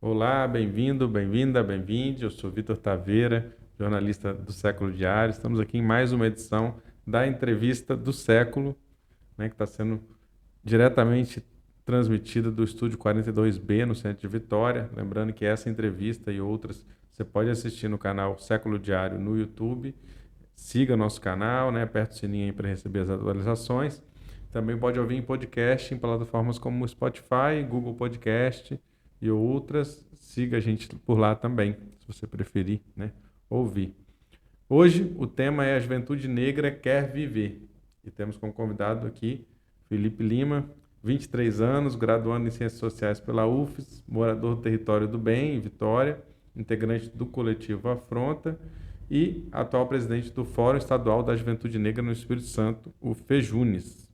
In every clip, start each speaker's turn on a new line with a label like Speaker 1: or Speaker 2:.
Speaker 1: Olá, bem-vindo, bem-vinda, bem-vinde. Eu sou Vitor Taveira, jornalista do Século Diário. Estamos aqui em mais uma edição da Entrevista do Século, né, que está sendo diretamente transmitida do Estúdio 42B, no centro de Vitória. Lembrando que essa entrevista e outras você pode assistir no canal Século Diário no YouTube. Siga nosso canal, né, aperte o sininho aí para receber as atualizações. Também pode ouvir em podcast em plataformas como Spotify, Google Podcast e outras. Siga a gente por lá também, se você preferir, né, ouvir. Hoje o tema é A Juventude Negra Quer Viver. E temos como convidado aqui Felipe Lima, 23 anos, graduando em Ciências Sociais pela UFES, morador do Território do Bem, em Vitória, integrante do coletivo Afronta e atual presidente do Fórum Estadual da Juventude Negra no Espírito Santo, o FEJUNES.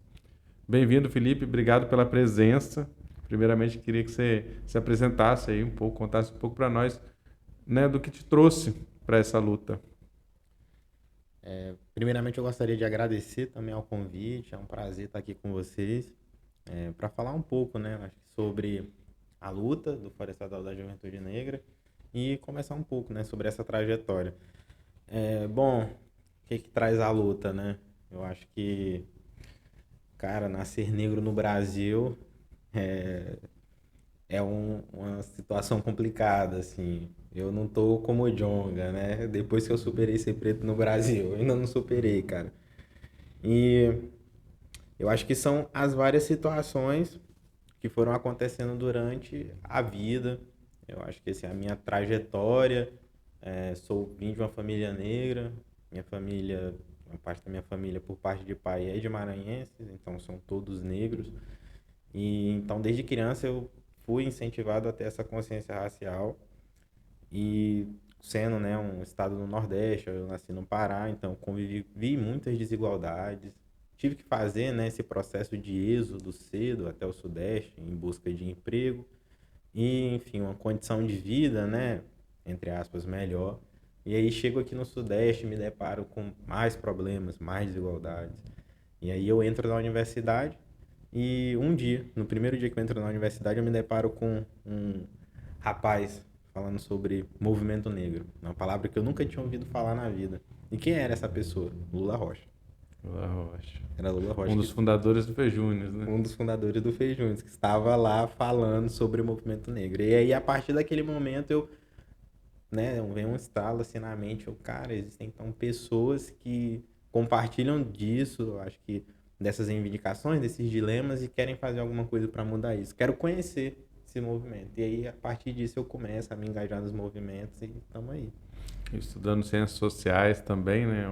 Speaker 1: Bem-vindo, Felipe, obrigado pela presença. Primeiramente, queria que você se apresentasse aí um pouco, contasse um pouco para nós, né, do que te trouxe para essa luta.
Speaker 2: Primeiramente, eu gostaria de agradecer também ao convite. É um prazer estar aqui com vocês para falar um pouco, né, acho que sobre a luta do Fórum Estadual da Juventude Negra e começar um pouco, né, sobre essa trajetória. Bom, o que traz a luta, né? Eu acho que, cara, nascer negro no Brasil uma situação complicada, assim. Eu não tô como o Djonga, né? Depois que eu superei ser preto no Brasil, eu ainda não superei, cara. E eu acho que são as várias situações que foram acontecendo durante a vida. Eu acho que a minha trajetória, vim de uma família negra, minha família, uma parte da minha família por parte de pai é de maranhenses, então são todos negros. E então desde criança eu fui incentivado a ter essa consciência racial e sendo, né, um estado do Nordeste, eu nasci no Pará, então vi muitas desigualdades. Tive que fazer, né, esse processo de êxodo cedo até o Sudeste em busca de emprego e, enfim, uma condição de vida, né, entre aspas, melhor. E aí chego aqui no Sudeste, me deparo com mais problemas, mais desigualdades. E aí eu entro na universidade e um dia, no primeiro dia que eu entro na universidade, eu me deparo com um rapaz falando sobre movimento negro, uma palavra que eu nunca tinha ouvido falar na vida. E quem era essa pessoa? Lula Rocha.
Speaker 1: Lula Rocha.
Speaker 2: Era Lula
Speaker 1: Um
Speaker 2: Rocha,
Speaker 1: dos fundadores do FEJUNES, né?
Speaker 2: um dos fundadores do Feijões, que estava lá falando sobre o movimento negro. E aí, a partir daquele momento, vem um estalo assim na mente, cara, existem então pessoas que compartilham disso, eu acho que dessas reivindicações, desses dilemas e querem fazer alguma coisa para mudar isso. Quero conhecer esse movimento. E aí, a partir disso, eu começo a me engajar nos movimentos e estamos aí.
Speaker 1: Estudando ciências sociais também, né?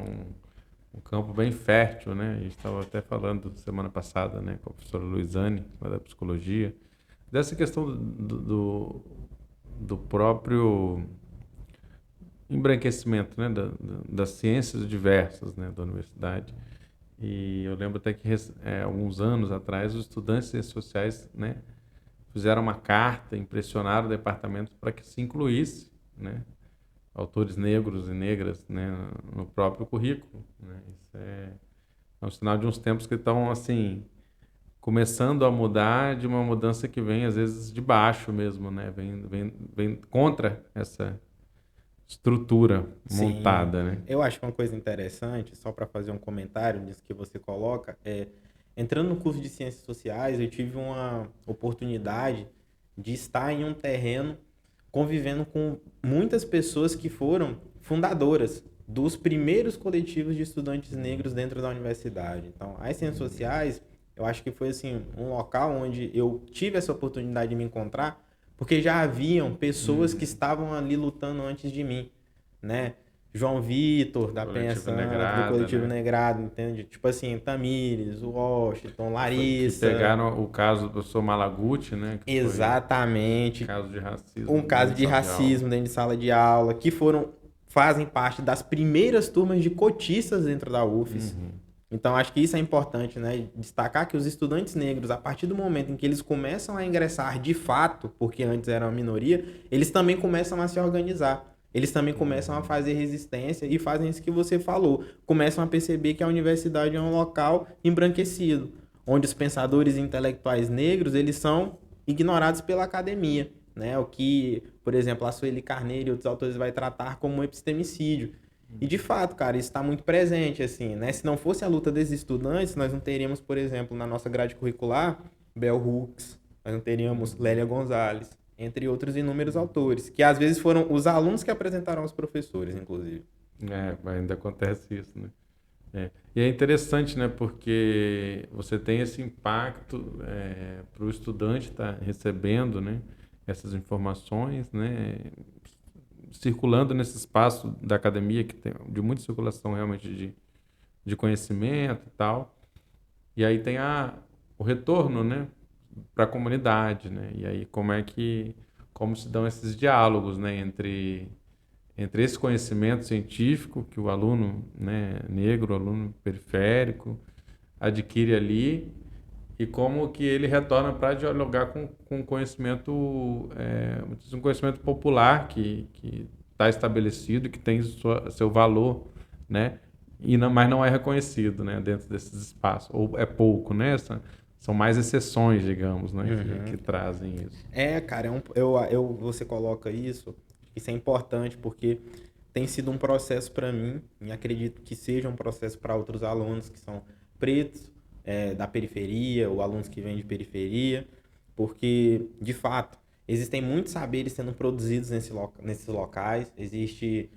Speaker 1: Um campo bem fértil, né? A gente estava até falando semana passada, né, com a professora Luizane, da psicologia, dessa questão do próprio embranquecimento, né, das ciências diversas, né, da universidade. E eu lembro até que alguns anos atrás os estudantes de ciências sociais, né, fizeram uma carta, impressionaram o departamento para que se incluísse, né, autores negros e negras, né, no próprio currículo, né? Isso é um sinal de uns tempos que estão assim começando a mudar, de uma mudança que vem às vezes de baixo mesmo, né? Vem contra essa estrutura
Speaker 2: Sim,
Speaker 1: montada, né?
Speaker 2: eu acho que uma coisa interessante, só para fazer um comentário nisso que você coloca, entrando no curso de Ciências Sociais, eu tive uma oportunidade de estar em um terreno convivendo com muitas pessoas que foram fundadoras dos primeiros coletivos de estudantes negros dentro da universidade. Então, as Ciências Sociais, eu acho que foi assim um local onde eu tive essa oportunidade de me encontrar, porque já haviam pessoas que estavam ali lutando antes de mim, né? João Vitor, da Penha
Speaker 1: Coletivo
Speaker 2: Santos, do
Speaker 1: Negrada,
Speaker 2: Coletivo
Speaker 1: né?
Speaker 2: Negrado, entende? Tipo assim, Tamires, Washington,
Speaker 1: Que
Speaker 2: Larissa.
Speaker 1: pegaram o caso do professor Malaguti, né? Que foi
Speaker 2: Exatamente.
Speaker 1: caso de
Speaker 2: Um
Speaker 1: racismo
Speaker 2: caso
Speaker 1: dentro de
Speaker 2: de
Speaker 1: sala de aula.
Speaker 2: racismo dentro de sala de aula, que fazem parte das primeiras turmas de cotistas dentro da UFES. Então, acho que isso é importante, né? Destacar que os estudantes negros, a partir do momento em que eles começam a ingressar de fato, porque antes eram uma minoria, eles também começam a se organizar. Eles também começam a fazer resistência e fazem isso que você falou. Começam a perceber que a universidade é um local embranquecido, onde os pensadores intelectuais negros, eles são ignorados pela academia. né? O que, por exemplo, a Sueli Carneiro e outros autores vai tratar como um epistemicídio. E de fato, cara, isso está muito presente, assim, né? Se não fosse a luta desses estudantes, nós não teríamos, por exemplo, na nossa grade curricular, Bell Hooks, nós não teríamos Lélia Gonzalez, entre outros inúmeros autores, que às vezes foram os alunos que apresentaram aos professores, inclusive.
Speaker 1: Ainda acontece isso, né? E é interessante, né? Porque você tem esse impacto para o estudante estar recebendo, né? Essas informações, né? Circulando nesse espaço da academia que tem de muita circulação realmente de conhecimento e tal. E aí tem o retorno, né? Para a comunidade, né? E aí como se dão esses diálogos, né? Entre esse conhecimento científico que o aluno, né, negro, o aluno periférico, adquire ali e como que ele retorna para dialogar com conhecimento, um conhecimento popular que está estabelecido, que tem seu valor, né, mas não é reconhecido, né, dentro desses espaços, ou é pouco, né, são mais exceções, digamos, né, que trazem isso.
Speaker 2: Cara, você coloca isso é importante porque tem sido um processo para mim e acredito que seja um processo para outros alunos que são pretos, da periferia, ou alunos que vêm de periferia, porque, de fato, existem muitos saberes sendo produzidos nesses locais, existe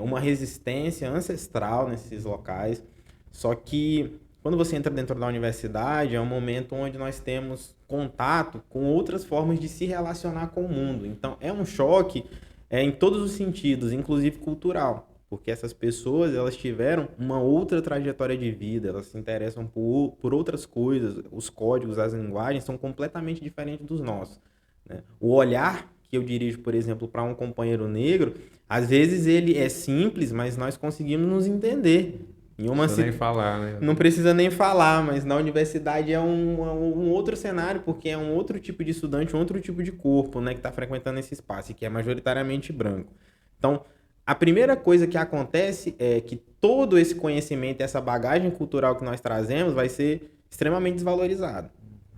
Speaker 2: uma resistência ancestral nesses locais, só que quando você entra dentro da universidade, é um momento onde nós temos contato com outras formas de se relacionar com o mundo. Então, é um choque em todos os sentidos, inclusive cultural, porque essas pessoas elas tiveram uma outra trajetória de vida, elas se interessam por outras coisas, os códigos, as linguagens são completamente diferentes dos nossos, né? O olhar que eu dirijo, por exemplo, para um companheiro negro, às vezes ele é simples, mas nós conseguimos nos entender.
Speaker 1: Não precisa nem falar, né?
Speaker 2: Não precisa nem falar, mas na universidade é um outro cenário, porque é um outro tipo de estudante, um outro tipo de corpo, né, que está frequentando esse espaço e que é majoritariamente branco. Então, a primeira coisa que acontece é que todo esse conhecimento, essa bagagem cultural que nós trazemos vai ser extremamente desvalorizado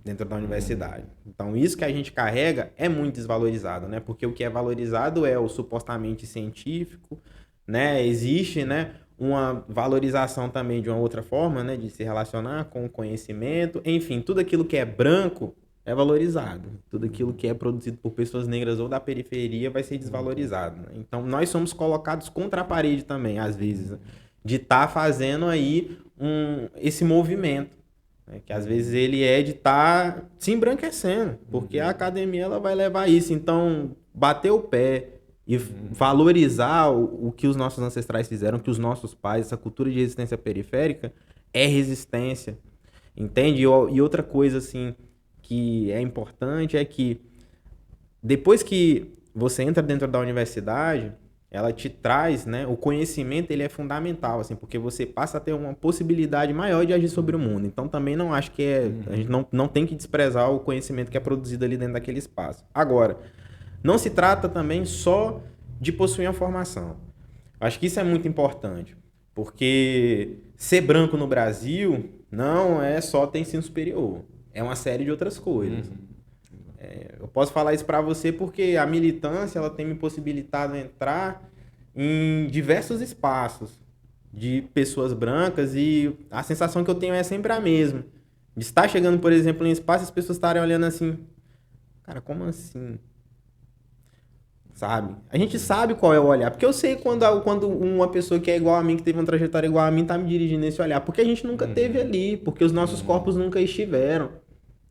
Speaker 2: dentro da universidade. Então, isso que a gente carrega é muito desvalorizado, né? Porque o que é valorizado é o supostamente científico, né? Existe, né, uma valorização também de uma outra forma, né, de se relacionar com o conhecimento. Enfim, tudo aquilo que é branco é valorizado. Tudo aquilo que é produzido por pessoas negras ou da periferia vai ser desvalorizado, né? Então, nós somos colocados contra a parede também, às vezes, né, de estar fazendo aí esse movimento, né, que às vezes ele é de estar se embranquecendo, porque a academia ela vai levar isso. Então, bater o pé e valorizar o que os nossos ancestrais fizeram, que os nossos pais, essa cultura de resistência periférica, é resistência, entende? E outra coisa, assim, que é importante é que depois que você entra dentro da universidade, ela te traz, né, o conhecimento, ele é fundamental, assim, porque você passa a ter uma possibilidade maior de agir sobre o mundo. Então, também não acho que a gente não tem que desprezar o conhecimento que é produzido ali dentro daquele espaço. Agora, não se trata também só de possuir uma formação. Acho que isso é muito importante, porque ser branco no Brasil não é só ter ensino superior, é uma série de outras coisas. Eu posso falar isso para você porque a militância ela tem me possibilitado entrar em diversos espaços de pessoas brancas e a sensação que eu tenho é sempre a mesma. De estar chegando, por exemplo, em espaço e as pessoas estarem olhando assim, cara, como assim? Sabe? A gente sabe qual é o olhar. Porque eu sei quando uma pessoa que é igual a mim, que teve uma trajetória igual a mim, tá me dirigindo nesse olhar. Porque a gente nunca teve ali. Porque os nossos corpos nunca estiveram.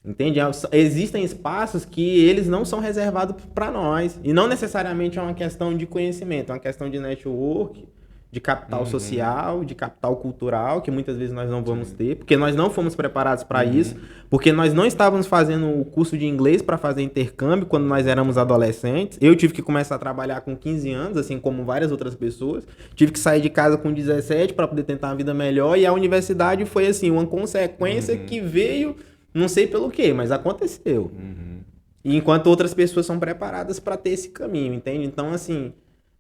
Speaker 2: Entende? Existem espaços que eles não são reservados para nós. E não necessariamente é uma questão de conhecimento. É uma questão de network, de capital social, de capital cultural, que muitas vezes nós não vamos ter, porque nós não fomos preparados para isso, porque nós não estávamos fazendo o curso de inglês para fazer intercâmbio quando nós éramos adolescentes. Eu tive que começar a trabalhar com 15 anos, assim como várias outras pessoas. Tive que sair de casa com 17 para poder tentar uma vida melhor, e a universidade foi assim, uma consequência que veio, não sei pelo quê, mas aconteceu. E enquanto outras pessoas são preparadas para ter esse caminho, entende? Então, assim,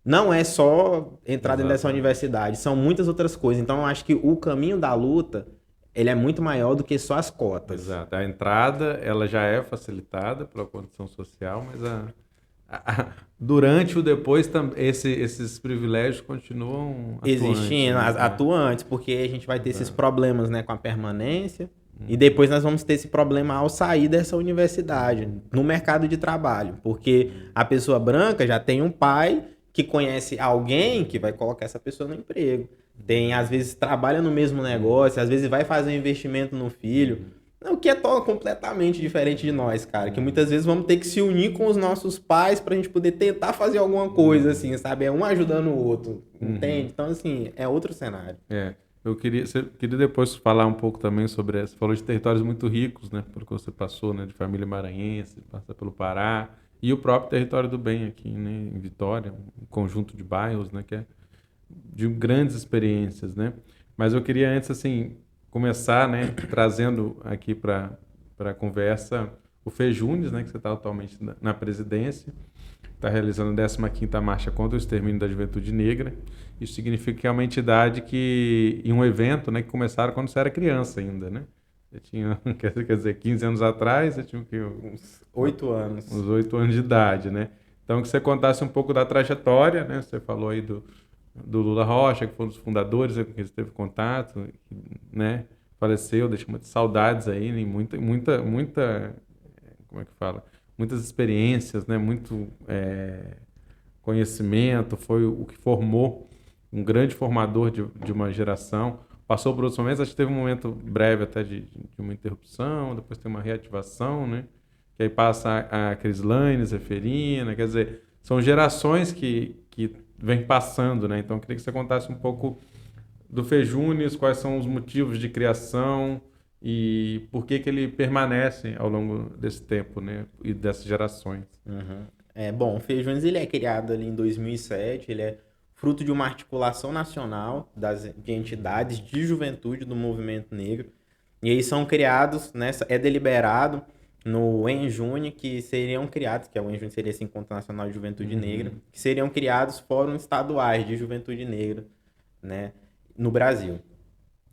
Speaker 2: não é só entrar dentro dessa universidade, são muitas outras coisas. Então, eu acho que o caminho da luta, ele é muito maior do que só as cotas.
Speaker 1: Exato. A entrada, ela já é facilitada pela condição social, mas durante o depois, esses privilégios continuam atuantes,
Speaker 2: Existindo,
Speaker 1: né?
Speaker 2: atuantes, porque a gente vai ter esses
Speaker 1: Exato.
Speaker 2: problemas, né, com a permanência, e depois nós vamos ter esse problema ao sair dessa universidade, no mercado de trabalho, porque a pessoa branca já tem um pai que conhece alguém que vai colocar essa pessoa no emprego. Tem, às vezes, trabalha no mesmo negócio, às vezes vai fazer um investimento no filho. O que é completamente diferente de nós, cara. Que muitas vezes vamos ter que se unir com os nossos pais pra gente poder tentar fazer alguma coisa, assim, sabe? É um ajudando o outro, entende? Então, assim, é outro cenário.
Speaker 1: Queria depois falar um pouco também sobre, você falou de territórios muito ricos, né, pelo que você passou, né, de família maranhense, passa pelo Pará, e o próprio território do bem aqui, né, em Vitória, um conjunto de bairros, né, que é de grandes experiências, né? Mas eu queria antes, assim, começar, né, trazendo aqui para a conversa o Fejunes, né, que você está atualmente na presidência, está realizando a 15ª Marcha contra o Extermínio da Juventude Negra. Isso significa que é uma entidade que, em um evento, né, que começaram quando você era criança ainda, né? Você tinha, quer dizer, 15 anos atrás, você tinha o quê?
Speaker 2: Uns 8 anos.
Speaker 1: Uns 8 anos de idade, né? Então, que você contasse um pouco da trajetória, né? Você falou aí do Lula Rocha, que foi um dos fundadores, com quem você teve contato, né? Faleceu, deixou muitas saudades aí, né? Muita, como é que fala? Muitas experiências, né? Muito conhecimento, foi o que formou, um grande formador de uma geração. Passou por outros momentos, acho que teve um momento breve até de uma interrupção, depois tem uma reativação, né? Que aí passa a Crislane, Zeferina, quer dizer, são gerações que vem passando, né? Então, eu queria que você contasse um pouco do Fejunes, quais são os motivos de criação e por que ele permanece ao longo desse tempo, né? E dessas gerações.
Speaker 2: Uhum. Bom, o Fejunes ele é criado ali em 2007, ele é fruto de uma articulação nacional de entidades de juventude do movimento negro. E aí são criados, é deliberado no ENJUNE, que seriam criados, que é o ENJUNE seria esse Encontro Nacional de Juventude Negra, que seriam criados fóruns estaduais de juventude negra, né, no Brasil.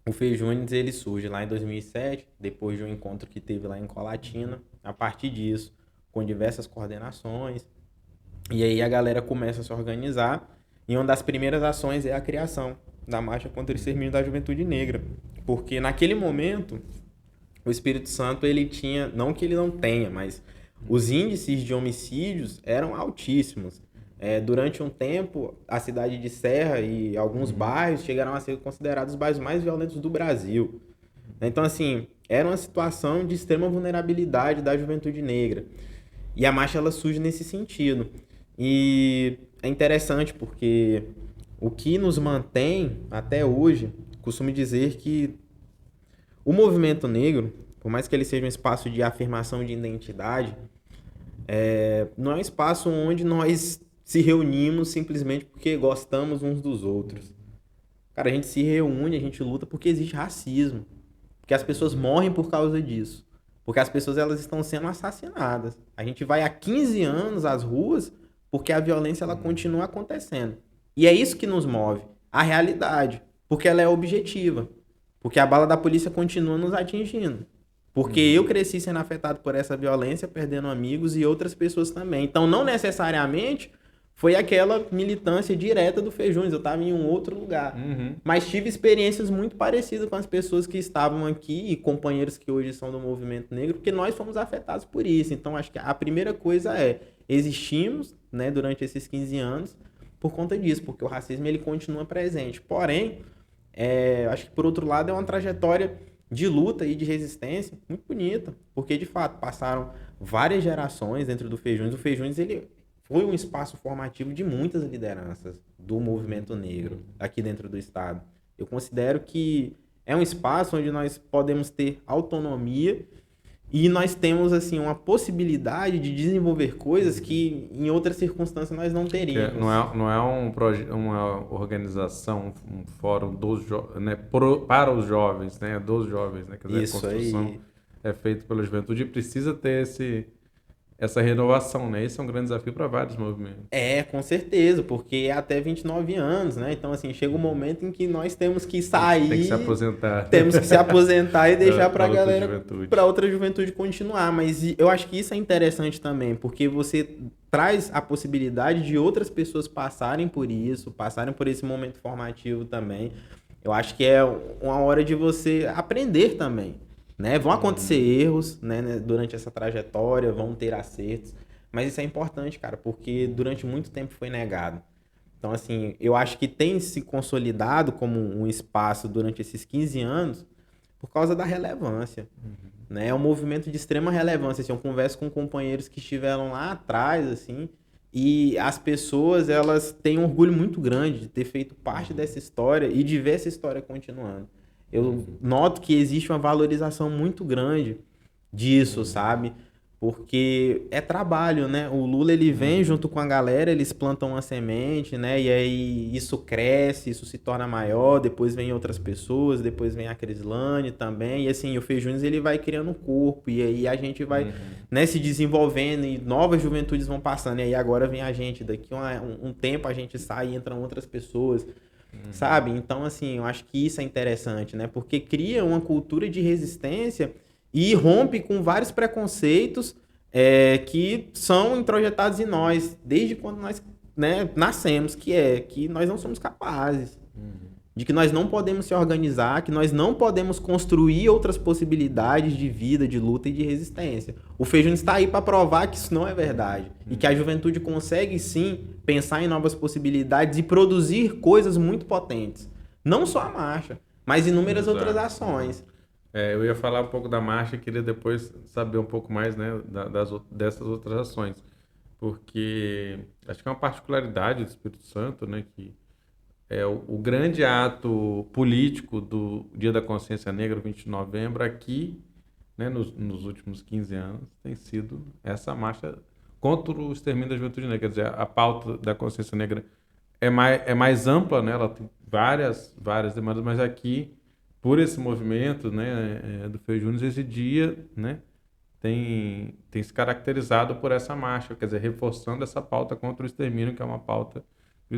Speaker 2: O Fejunes ele surge lá em 2007, depois de um encontro que teve lá em Colatina. A partir disso, com diversas coordenações, e aí a galera começa a se organizar, e uma das primeiras ações é a criação da Marcha contra o Extermínio da Juventude Negra, porque naquele momento o Espírito Santo ele tinha, não que ele não tenha, mas os índices de homicídios eram altíssimos. Durante um tempo, a cidade de Serra e alguns bairros chegaram a ser considerados os bairros mais violentos do Brasil. Então, assim, era uma situação de extrema vulnerabilidade da juventude negra. E a marcha ela surge nesse sentido. E é interessante porque o que nos mantém até hoje, costumo dizer que o movimento negro, por mais que ele seja um espaço de afirmação de identidade, não é um espaço onde nós se reunimos simplesmente porque gostamos uns dos outros. Cara, a gente se reúne, a gente luta porque existe racismo. Porque as pessoas morrem por causa disso. Porque as pessoas elas estão sendo assassinadas. A gente vai há 15 anos às ruas porque a violência ela continua acontecendo. E é isso que nos move, a realidade. Porque ela é objetiva. Porque a bala da polícia continua nos atingindo. Porque eu cresci sendo afetado por essa violência, perdendo amigos e outras pessoas também. Então, não necessariamente foi aquela militância direta do Fejunes. Eu estava em um outro lugar. Mas tive experiências muito parecidas com as pessoas que estavam aqui e companheiros que hoje são do movimento negro, porque nós fomos afetados por isso. Então, acho que a primeira coisa existimos, né, durante esses 15 anos por conta disso, porque o racismo ele continua presente. Porém, acho que por outro lado é uma trajetória de luta e de resistência muito bonita, porque de fato passaram várias gerações dentro do Fejunes. O Fejunes ele foi um espaço formativo de muitas lideranças do movimento negro aqui dentro do estado. Eu considero que é um espaço onde nós podemos ter autonomia e nós temos assim uma possibilidade de desenvolver coisas que em outras circunstâncias nós não teríamos.
Speaker 1: Não é uma organização, um fórum né, para os jovens, né, dos jovens, né? Quer dizer,
Speaker 2: Isso
Speaker 1: a construção
Speaker 2: aí.
Speaker 1: é feita pela juventude e precisa ter essa renovação, né? Esse é um grande desafio para vários movimentos.
Speaker 2: Com certeza, porque é até 29 anos, né? Então, assim, chega um momento em que nós temos que
Speaker 1: Tem que se
Speaker 2: sair,
Speaker 1: aposentar.
Speaker 2: temos que se aposentar e deixar para a
Speaker 1: outra
Speaker 2: galera,
Speaker 1: juventude.
Speaker 2: para outra juventude continuar. Mas eu acho que isso é interessante também, porque você traz a possibilidade de outras pessoas passarem por isso, passarem por esse momento formativo também. Eu acho que é uma hora de você aprender também, né? Vão acontecer erros, né, durante essa trajetória, vão ter acertos, mas isso é importante, cara, porque durante muito tempo foi negado. Então, assim, eu acho que tem se consolidado como um espaço durante esses 15 anos por causa da relevância, né? É um movimento de extrema relevância. Assim, eu converso com companheiros que estiveram lá atrás, assim, e as pessoas, elas têm um orgulho muito grande de ter feito parte dessa história e de ver essa história continuando. Eu noto que existe uma valorização muito grande disso, sabe? Porque é trabalho, né? O Lula, ele vem junto com a galera, eles plantam uma semente, né? E aí isso cresce, isso se torna maior, depois vem outras pessoas, depois vem a Crislane também, e assim, o Fejunes, ele vai criando um corpo, e aí a gente vai, né, se desenvolvendo, e novas juventudes vão passando, e aí agora vem a gente, daqui um tempo a gente sai e entram outras pessoas, sabe? Então, assim, eu acho que isso é interessante, né? Porque cria uma cultura de resistência e rompe com vários preconceitos que são introjetados em nós desde quando nós, né, nascemos, que é que nós não somos capazes, de que nós não podemos se organizar, que nós não podemos construir outras possibilidades de vida, de luta e de resistência. O Feijão está aí para provar que isso não é verdade e que a juventude consegue sim pensar em novas possibilidades e produzir coisas muito potentes. Não só a marcha, mas inúmeras outras ações.
Speaker 1: Eu ia falar um pouco da marcha, queria depois saber um pouco mais, né, dessas outras ações, porque acho que é uma particularidade do Espírito Santo, né, que é o grande ato político do Dia da Consciência Negra, 20 de novembro, aqui, né, nos últimos 15 anos, tem sido essa marcha contra o extermínio da juventude negra. Quer dizer, a pauta da consciência negra é mais ampla, né, ela tem várias demandas, mas aqui, por esse movimento, né, do Fejunes, esse dia, né, tem se caracterizado por essa marcha, quer dizer, reforçando essa pauta contra o extermínio, que é uma pauta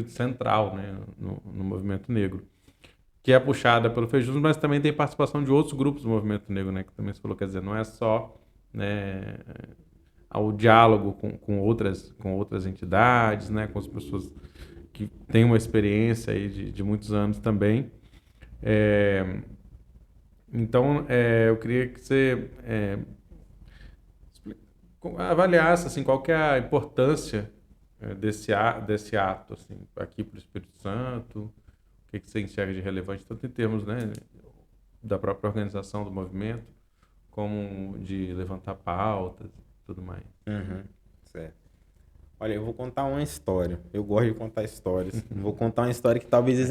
Speaker 1: central, né, no movimento negro, que é puxada pelo Fejunes, mas também tem participação de outros grupos do movimento negro, né, que também se falou, quer dizer, não é só, né, ao diálogo com outras entidades, né, com as pessoas que têm uma experiência aí de muitos anos também. Então, eu queria que você avaliasse assim, qual que é a importância desse ato assim, aqui para o Espírito Santo, o que você enxerga de relevante, tanto em termos, né, da própria organização do movimento, como de levantar pautas e tudo mais.
Speaker 2: Certo. Olha, eu vou contar uma história. Eu gosto de contar histórias. Vou contar uma história que talvez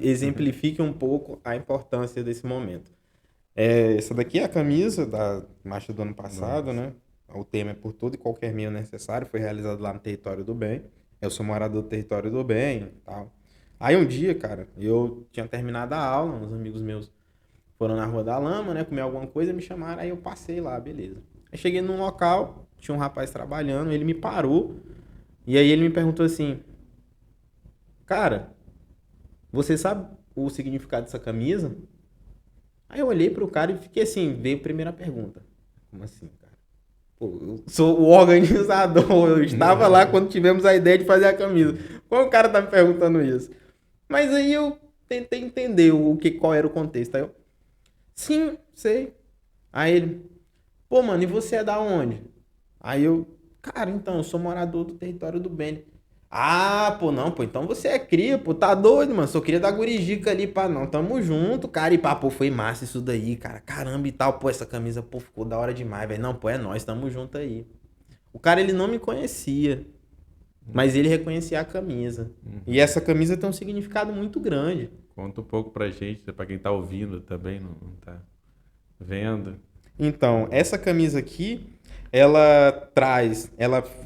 Speaker 2: exemplifique um pouco a importância desse momento. Essa daqui é a camisa da marcha do ano passado, né? O tema é Por Todo e Qualquer Meio Necessário. Foi realizado lá no Território do Bem. Eu sou morador do Território do Bem e tal. Aí um dia, cara, eu tinha terminado a aula, uns amigos meus foram na Rua da Lama, né? Comer alguma coisa, me chamaram, aí eu passei lá, beleza. Aí cheguei num local, tinha um rapaz trabalhando, ele me parou, e aí ele me perguntou assim, cara, você sabe o significado dessa camisa? Aí eu olhei pro cara e fiquei assim, veio a primeira pergunta. Como assim, cara? Pô, eu sou o organizador, eu estava lá quando tivemos a ideia de fazer a camisa. Como o cara tá me perguntando isso? Mas aí eu tentei entender qual era o contexto. Aí eu, sim, sei. Aí ele, pô, mano, e você é da onde? Aí eu, cara, então, eu sou morador do Território do Bem. Ah, pô, não, pô, então você é cria, pô, tá doido, mano, só queria dar gurijica ali, pá, não, tamo junto, cara, e pá, pô, foi massa isso daí, cara, caramba e tal, pô, essa camisa, pô, ficou da hora demais, velho, não, pô, é nóis, tamo junto aí. O cara, ele não me conhecia, mas ele reconhecia a camisa, e essa camisa tem um significado muito grande.
Speaker 1: Conta um pouco pra gente, pra quem tá ouvindo também, não tá vendo.
Speaker 2: Então, essa camisa aqui, ela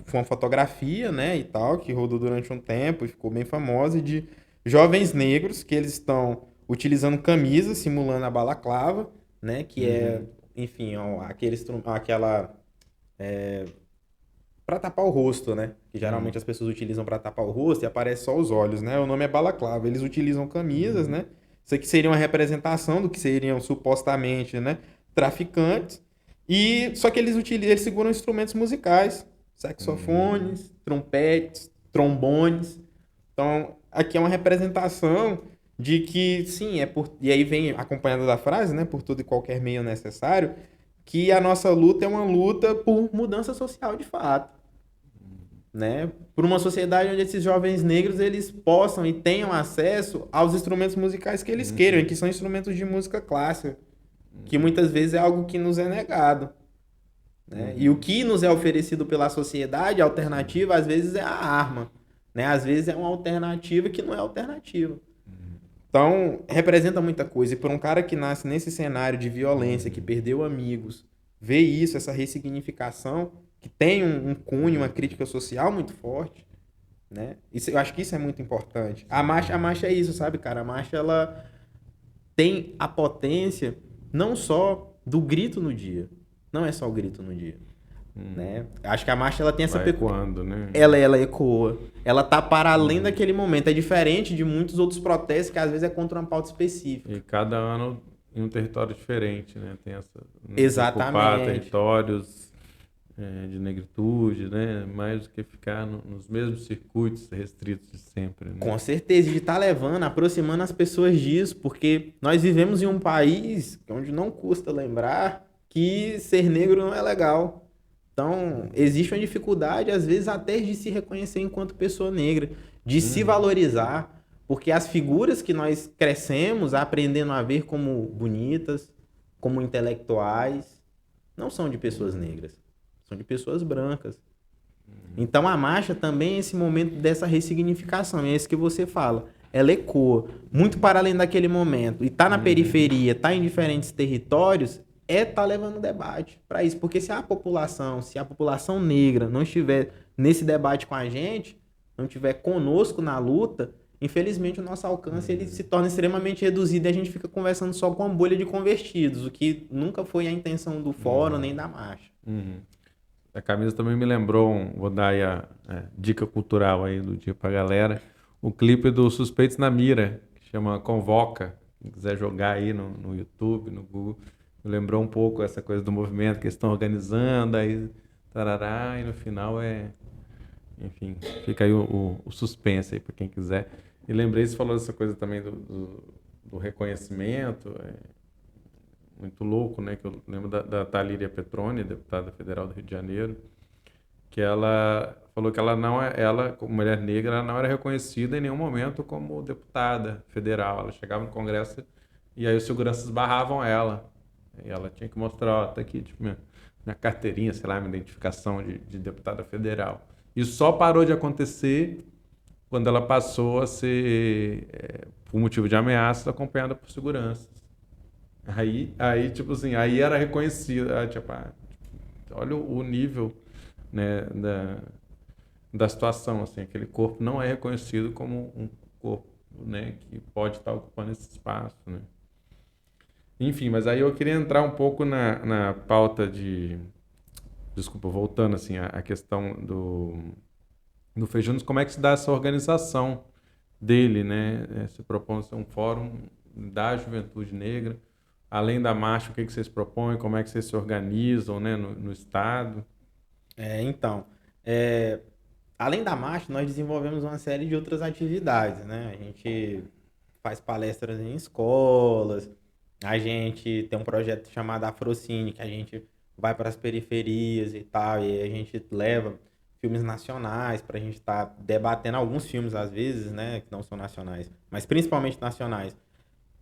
Speaker 2: foi uma fotografia, né, e tal, que rodou durante um tempo e ficou bem famosa, de jovens negros que eles estão utilizando camisas simulando a balaclava, né, que é, enfim, aquela para tapar o rosto, né? Que geralmente as pessoas utilizam para tapar o rosto e aparece só os olhos, né? O nome é balaclava. Eles utilizam camisas, né? Isso aqui seria uma representação do que seriam supostamente, né, traficantes. E só que eles seguram instrumentos musicais, saxofones, trompetes, trombones. Então, aqui é uma representação de que, sim, e aí vem acompanhada da frase, né, por todo e qualquer meio necessário, que a nossa luta é uma luta por mudança social de fato, né? Por uma sociedade onde esses jovens negros eles possam e tenham acesso aos instrumentos musicais que eles queiram, e que são instrumentos de música clássica, que muitas vezes é algo que nos é negado, né? E o que nos é oferecido pela sociedade, a alternativa, às vezes é a arma, né? Às vezes é uma alternativa que não é alternativa. Então, representa muita coisa. E por um cara que nasce nesse cenário de violência, que perdeu amigos, ver isso, essa ressignificação, que tem um cunho, uma crítica social muito forte, né? Isso, eu acho que isso é muito importante. A marcha é isso, sabe, cara? A marcha, ela tem a potência não só do grito no dia. Não é só o grito no dia. Né? Acho que a marcha ela tem essa
Speaker 1: ecoando, né?
Speaker 2: Ela ecoa. Ela tá para além daquele momento. É diferente de muitos outros protestos que às vezes é contra uma pauta específica.
Speaker 1: E cada ano em um território diferente, né? Tem essa...
Speaker 2: Exatamente.
Speaker 1: Ocupar territórios de negritude, né? Mais do que ficar nos mesmos circuitos restritos de sempre. Né?
Speaker 2: Com certeza, de estar levando, aproximando as pessoas disso, porque nós vivemos em um país onde não custa lembrar que ser negro não é legal. Então, existe uma dificuldade, às vezes, até de se reconhecer enquanto pessoa negra, de se valorizar, porque as figuras que nós crescemos aprendendo a ver como bonitas, como intelectuais, não são de pessoas negras, são de pessoas brancas. Então, a marcha também é esse momento dessa ressignificação, é isso que você fala. Ela ecoa muito para além daquele momento. E tá na periferia, tá em diferentes territórios, tá levando debate para isso. Porque se a população negra não estiver nesse debate com a gente, não estiver conosco na luta, infelizmente o nosso alcance ele se torna extremamente reduzido e a gente fica conversando só com uma bolha de convertidos, o que nunca foi a intenção do fórum nem da marcha.
Speaker 1: A camisa também me lembrou, vou dar aí a dica cultural aí do dia pra galera, o clipe do Suspeitos na Mira, que chama Convoca. Quem quiser jogar aí no YouTube, no Google, me lembrou um pouco essa coisa do movimento que eles estão organizando, aí tarará, e no final enfim, fica aí o suspense aí para quem quiser. E lembrei, você falou dessa coisa também do reconhecimento, muito louco, né? Que eu lembro da Thalíria Petroni, deputada federal do Rio de Janeiro, que ela falou que ela, como mulher negra, ela não era reconhecida em nenhum momento como deputada federal. Ela chegava no Congresso e aí os seguranças barravam ela. E ela tinha que mostrar, ó, tá aqui, tipo, minha carteirinha, sei lá, minha identificação de deputada federal. Isso só parou de acontecer quando ela passou a ser, por motivo de ameaças, acompanhada por seguranças. Aí tipo assim, aí era reconhecida. Tipo, olha o nível, né, da situação, assim, aquele corpo não é reconhecido como um corpo, né, que pode estar ocupando esse espaço, né. Enfim, mas aí eu queria entrar um pouco na pauta desculpa, voltando assim, a questão do Fejunos, como é que se dá essa organização dele, né? Se propõe ser um fórum da juventude negra, além da marcha, o que vocês propõem, como é que vocês se organizam, né, no Estado?
Speaker 2: Além da marcha, nós desenvolvemos uma série de outras atividades, né? A gente faz palestras em escolas, a gente tem um projeto chamado Afrocine, que a gente vai para as periferias e tal, e a gente leva filmes nacionais para a gente estar debatendo alguns filmes, às vezes, né, que não são nacionais, mas principalmente nacionais,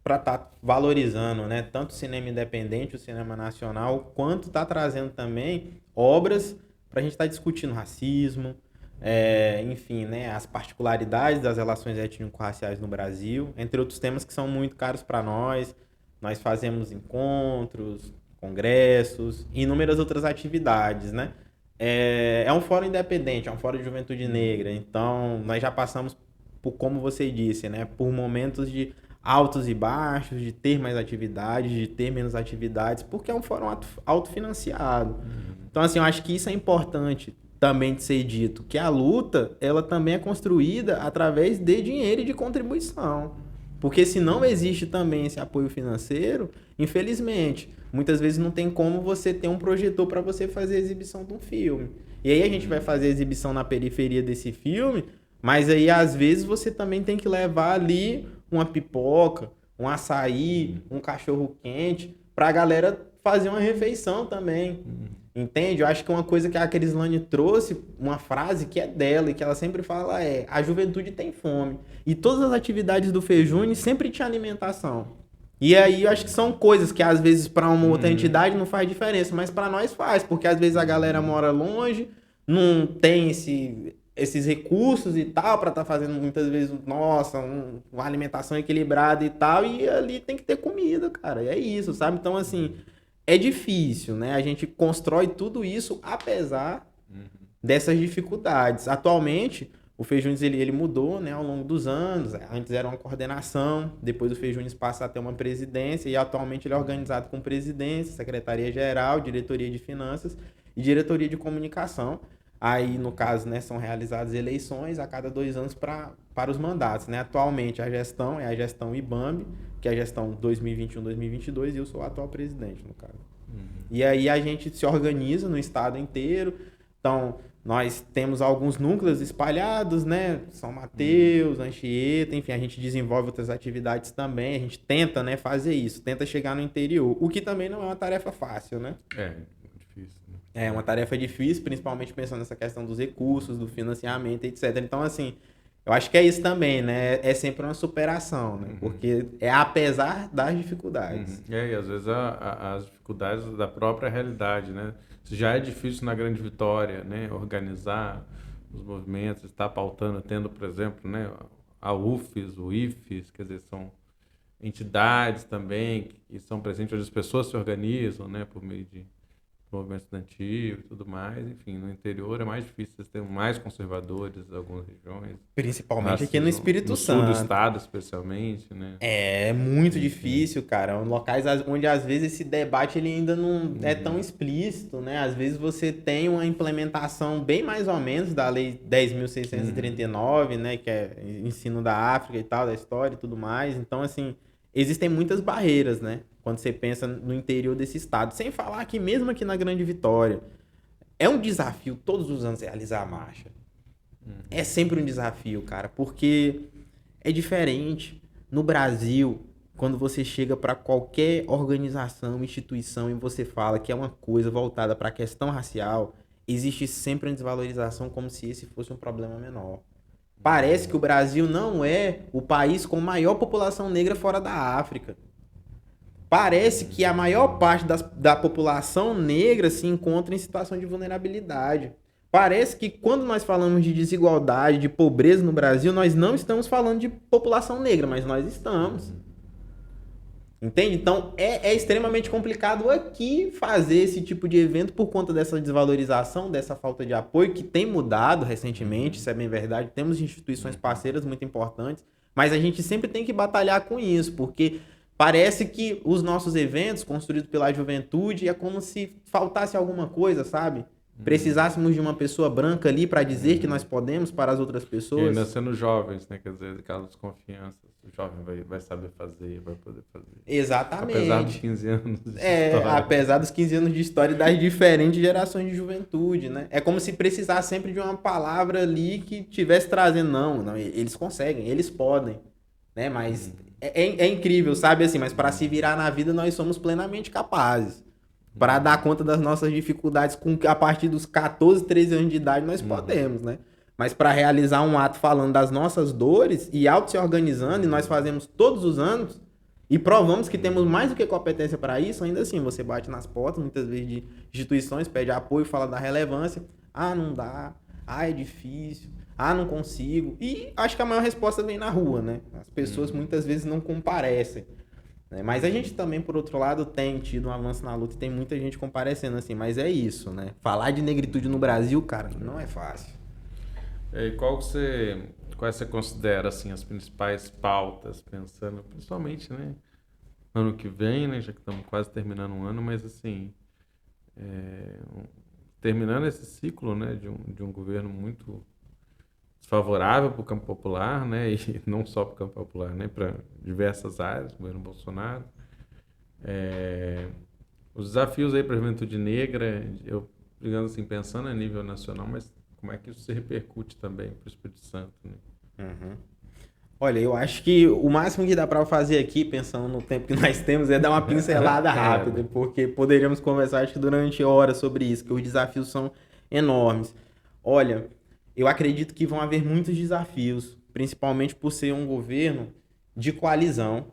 Speaker 2: para estar valorizando, né, tanto o cinema independente, o cinema nacional, quanto está trazendo também obras para a gente estar discutindo racismo, enfim, né, as particularidades das relações étnico-raciais no Brasil, entre outros temas que são muito caros para nós. Nós fazemos encontros, congressos e inúmeras outras atividades, né? É um fórum independente, é um fórum de juventude negra. Então, nós já passamos por, como você disse, né? Por momentos de altos e baixos, de ter mais atividades, de ter menos atividades, porque é um fórum autofinanciado. Então, assim, eu acho que isso é importante. também de ser dito, que a luta, ela também é construída através de dinheiro e de contribuição. Porque se não existe também esse apoio financeiro, infelizmente, muitas vezes não tem como você ter um projetor para você fazer a exibição de um filme. E aí a gente vai fazer a exibição na periferia desse filme, mas aí às vezes você também tem que levar ali uma pipoca, um açaí, um cachorro quente, para a galera fazer uma refeição também. Entende? Eu acho que uma coisa que a Crislane trouxe, uma frase que é dela e que ela sempre fala é: a juventude tem fome. E todas as atividades do Fejune sempre tinha alimentação. E aí eu acho que são coisas que às vezes para uma outra entidade não faz diferença, mas para nós faz, porque às vezes a galera mora longe, não tem esses recursos e tal para estar fazendo muitas vezes, nossa, uma alimentação equilibrada e tal, e ali tem que ter comida, cara. E é isso, sabe? Então assim, é difícil, né? A gente constrói tudo isso apesar dessas dificuldades. Atualmente, o Fejunes ele mudou, né, ao longo dos anos. Antes era uma coordenação, depois o Fejunes passa a ter uma presidência e atualmente ele é organizado com presidência, secretaria-geral, diretoria de finanças e diretoria de comunicação. Aí, no caso, né, são realizadas eleições a cada 2 anos para os mandatos, né? Atualmente a gestão é a gestão IBAMBI, que é a gestão 2021-2022, e eu sou o atual presidente, no caso. E aí a gente se organiza no estado inteiro. Então, nós temos alguns núcleos espalhados, né? São Mateus, Anchieta, enfim, a gente desenvolve outras atividades também. A gente tenta, né, fazer isso, tenta chegar no interior, o que também não é uma tarefa fácil, né?
Speaker 1: É difícil, né?
Speaker 2: É uma tarefa difícil, principalmente pensando nessa questão dos recursos, do financiamento, etc. Então, assim, eu acho que é isso também, né? É sempre uma superação, né? Porque é apesar das dificuldades.
Speaker 1: E às vezes as dificuldades da própria realidade, né? Se já é difícil na Grande Vitória, né, organizar os movimentos, estar pautando, tendo, por exemplo, né, a UFES, o IFES, quer dizer, são entidades também que são presentes onde as pessoas se organizam, né, por meio de movimento estudantil e tudo mais. Enfim, no interior é mais difícil, vocês têm mais conservadores em algumas regiões.
Speaker 2: Principalmente aqui no Espírito
Speaker 1: No
Speaker 2: Santo.
Speaker 1: sul do estado, especialmente, né?
Speaker 2: É muito difícil, cara. Locais onde às vezes esse debate ele ainda não é tão explícito, né? Às vezes você tem uma implementação bem mais ou menos da Lei 10.639, né? Que é ensino da África e tal, da história e tudo mais. Então, assim, existem muitas barreiras, né? Quando você pensa no interior desse estado. Sem falar que mesmo aqui na Grande Vitória, é um desafio todos os anos realizar a marcha. É sempre um desafio, cara, porque é diferente. No Brasil, quando você chega para qualquer organização, instituição e você fala que é uma coisa voltada para a questão racial, existe sempre uma desvalorização como se esse fosse um problema menor. Parece que o Brasil não é o país com maior população negra fora da África. Parece que a maior parte da população negra se encontra em situação de vulnerabilidade. Parece que quando nós falamos de desigualdade, de pobreza no Brasil, nós não estamos falando de população negra, mas nós estamos. Entende? Então é extremamente complicado aqui fazer esse tipo de evento por conta dessa desvalorização, dessa falta de apoio, que tem mudado recentemente, isso é bem verdade. Temos instituições parceiras muito importantes, mas a gente sempre tem que batalhar com isso, porque parece que os nossos eventos, construídos pela juventude, é como se faltasse alguma coisa, sabe? Precisássemos de uma pessoa branca ali para dizer que nós podemos para as outras
Speaker 1: E
Speaker 2: pessoas.
Speaker 1: ainda sendo jovens, né? Quer dizer, aquela desconfiança. O jovem vai saber fazer, vai poder fazer.
Speaker 2: Exatamente.
Speaker 1: Apesar dos 15 anos de história.
Speaker 2: Apesar dos 15 anos de história e das diferentes gerações de juventude, né? É como se precisasse sempre de uma palavra ali que tivesse trazendo. Não, eles conseguem, eles podem, né? Mas é incrível, sabe? Assim, mas para se virar na vida, nós somos plenamente capazes. Para dar conta das nossas dificuldades a partir dos 14, 13 anos de idade, nós podemos, né? Mas para realizar um ato falando das nossas dores e auto se organizando, e nós fazemos todos os anos, e provamos que temos mais do que competência para isso, ainda assim, você bate nas portas, muitas vezes, de instituições, pede apoio, fala da relevância. Ah, não dá. Ah, é difícil. Ah, não consigo. E acho que a maior resposta vem na rua, né? As pessoas muitas vezes não comparecem. Mas a gente também, por outro lado, tem tido um avanço na luta e tem muita gente comparecendo assim, mas é isso, né? Falar de negritude no Brasil, cara, não é fácil.
Speaker 1: E quais você considera, assim, as principais pautas, pensando, principalmente, né? Ano que vem, né? Já que estamos quase terminando um ano, mas assim, terminando esse ciclo, né, de um governo muito desfavorável para o campo popular, né, e não só para o campo popular, né, para diversas áreas, governo Bolsonaro. É, os desafios aí para a juventude negra, eu, digamos assim, pensando a nível nacional, mas como é que isso se repercute também para o Espírito Santo, né?
Speaker 2: Uhum. Olha, eu acho que o máximo que dá para fazer aqui, pensando no tempo que nós temos, é dar uma pincelada rápida, porque poderíamos conversar, acho que durante horas sobre isso, que os desafios são enormes. Olha, eu acredito que vão haver muitos desafios, principalmente por ser um governo de coalizão,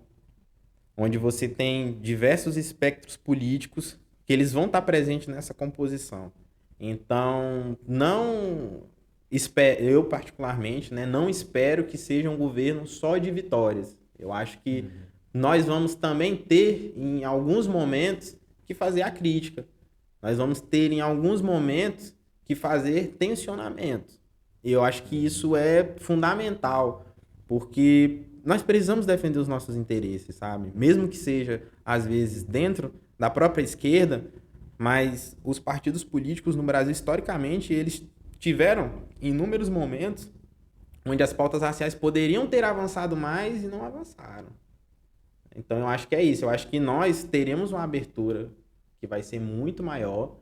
Speaker 2: onde você tem diversos espectros políticos que eles vão estar presentes nessa composição. Então, não eu particularmente, né, não espero que seja um governo só de vitórias. Eu acho que nós vamos também ter, em alguns momentos, que fazer a crítica. Nós vamos ter, em alguns momentos, que fazer tensionamentos. E eu acho que isso é fundamental, porque nós precisamos defender os nossos interesses, sabe? Mesmo que seja, às vezes, dentro da própria esquerda, mas os partidos políticos no Brasil, historicamente, eles tiveram inúmeros momentos onde as pautas raciais poderiam ter avançado mais e não avançaram. Então eu acho que é isso. Eu acho que nós teremos uma abertura que vai ser muito maior,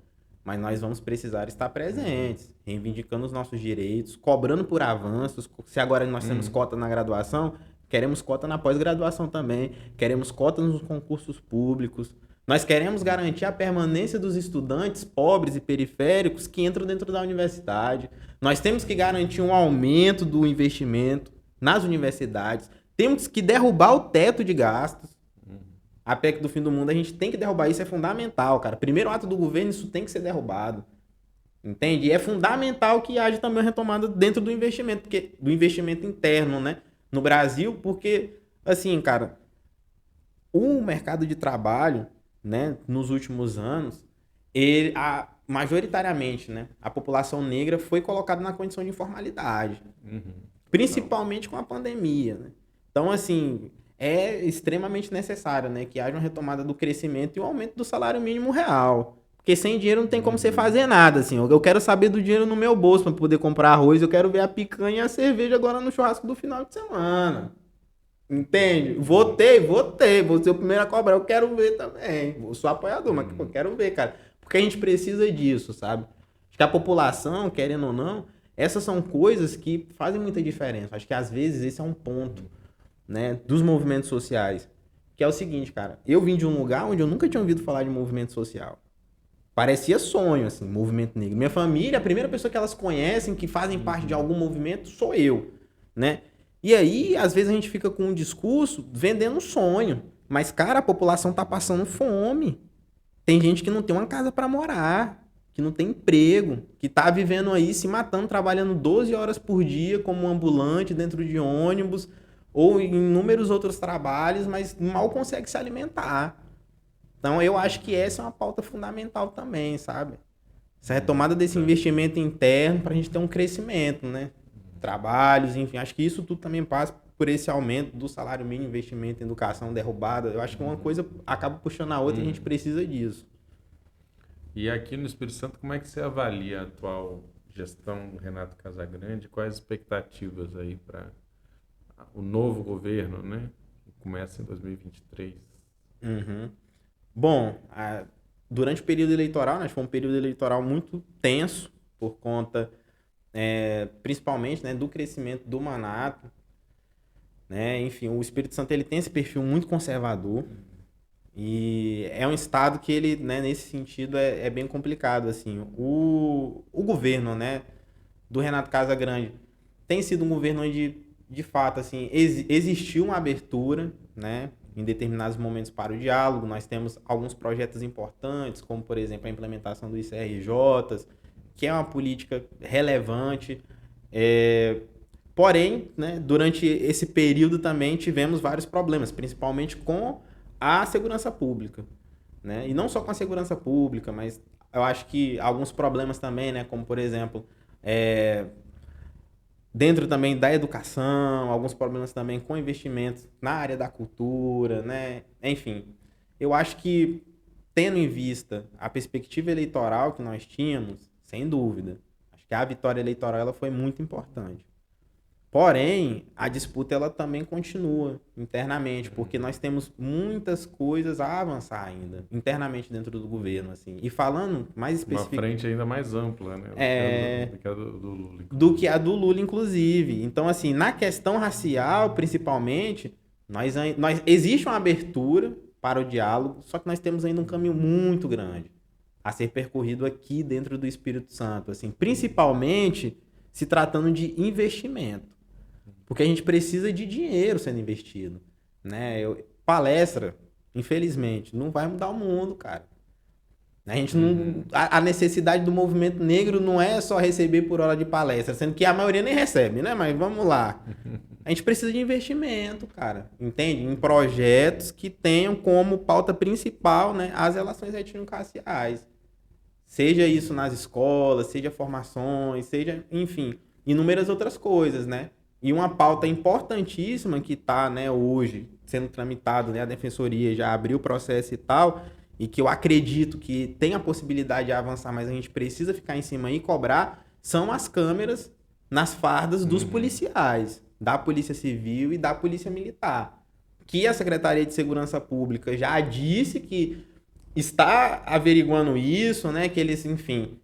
Speaker 2: mas nós vamos precisar estar presentes, reivindicando os nossos direitos, cobrando por avanços. Se agora nós temos cota na graduação, queremos cota na pós-graduação também, queremos cota nos concursos públicos. Nós queremos garantir a permanência dos estudantes pobres e periféricos que entram dentro da universidade. Nós temos que garantir um aumento do investimento nas universidades. Temos que derrubar o teto de gastos. A PEC do fim do mundo, a gente tem que derrubar isso, é fundamental, cara. Primeiro ato do governo, isso tem que ser derrubado. Entende? E é fundamental que haja também uma retomada dentro do investimento, porque do investimento interno, né? No Brasil, porque, assim, cara, o mercado de trabalho, né, nos últimos anos, majoritariamente, né, a população negra foi colocada na condição de informalidade, principalmente com a pandemia, né? Então, assim, é extremamente necessário, né, que haja uma retomada do crescimento e o aumento do salário mínimo real. Porque sem dinheiro não tem como você fazer nada, assim. Eu quero saber do dinheiro no meu bolso para poder comprar arroz, eu quero ver a picanha e a cerveja agora no churrasco do final de semana. Entende? Votei. Vou ser o primeiro a cobrar. Eu quero ver também. Eu sou apoiador, mas eu quero ver, cara. Porque a gente precisa disso, sabe? Acho que a população, querendo ou não, essas são coisas que fazem muita diferença. Acho que às vezes esse é um ponto, né, dos movimentos sociais. Que é o seguinte, cara. Eu vim de um lugar onde eu nunca tinha ouvido falar de movimento social. Parecia sonho, assim, movimento negro. Minha família, a primeira pessoa que elas conhecem, que fazem parte de algum movimento, sou eu, né? E aí, às vezes a gente fica com um discurso vendendo um sonho. Mas, cara, a população tá passando fome. Tem gente que não tem uma casa para morar, que não tem emprego, que tá vivendo aí, se matando, trabalhando 12 horas por dia como ambulante dentro de ônibus ou em inúmeros outros trabalhos, mas mal consegue se alimentar. Então, eu acho que essa é uma pauta fundamental também, sabe? Essa retomada desse investimento interno para a gente ter um crescimento, né? Trabalhos, enfim, acho que isso tudo também passa por esse aumento do salário mínimo, investimento em educação derrubada. Eu acho que uma coisa acaba puxando a outra e a gente precisa disso.
Speaker 1: E aqui no Espírito Santo, como é que você avalia a atual gestão do Renato Casagrande? Quais as expectativas aí para o novo governo, né? Que começa em 2023.
Speaker 2: Uhum. Bom, durante o período eleitoral, né, foi um período eleitoral muito tenso por conta, principalmente, né, do crescimento do Manato, né? Enfim, o Espírito Santo ele tem esse perfil muito conservador e é um estado que ele, né, nesse sentido é bem complicado, assim. O governo, né, do Renato Casagrande tem sido um governo onde, de fato, assim, existiu uma abertura, né, em determinados momentos para o diálogo. Nós temos alguns projetos importantes, como, por exemplo, a implementação do ICRJ, que é uma política relevante. Porém, né, durante esse período também tivemos vários problemas, principalmente com a segurança pública, né? E não só com a segurança pública, mas eu acho que alguns problemas também, né, como, por exemplo, dentro também da educação, alguns problemas também com investimentos na área da cultura, né? Enfim, eu acho que, tendo em vista a perspectiva eleitoral que nós tínhamos, sem dúvida. Acho que a vitória eleitoral ela foi muito importante. Porém, a disputa ela também continua internamente, porque nós temos muitas coisas a avançar ainda, internamente dentro do governo, assim. E falando mais
Speaker 1: Uma
Speaker 2: especificamente
Speaker 1: frente ainda mais ampla, né? Do que a do Lula.
Speaker 2: do que a do Lula, inclusive. Então, assim, na questão racial, principalmente, existe uma abertura para o diálogo, só que nós temos ainda um caminho muito grande a ser percorrido aqui dentro do Espírito Santo, assim, principalmente se tratando de investimento. Porque a gente precisa de dinheiro sendo investido, né? Palestra, infelizmente, não vai mudar o mundo, cara. A gente não, a necessidade do movimento negro não é só receber por hora de palestra, sendo que a maioria nem recebe, né? Mas vamos lá. A gente precisa de investimento, cara, entende? Em projetos que tenham como pauta principal, né, as relações étnico-raciais. Seja isso nas escolas, seja formações, seja, enfim, inúmeras outras coisas, né? E uma pauta importantíssima que está, né, hoje sendo tramitado, né, a defensoria já abriu o processo e tal, e que eu acredito que tem a possibilidade de avançar, mas a gente precisa ficar em cima e cobrar, são as câmeras nas fardas dos policiais, da Polícia Civil e da Polícia Militar. Que a Secretaria de Segurança Pública já disse que está averiguando isso, né? Que eles, enfim,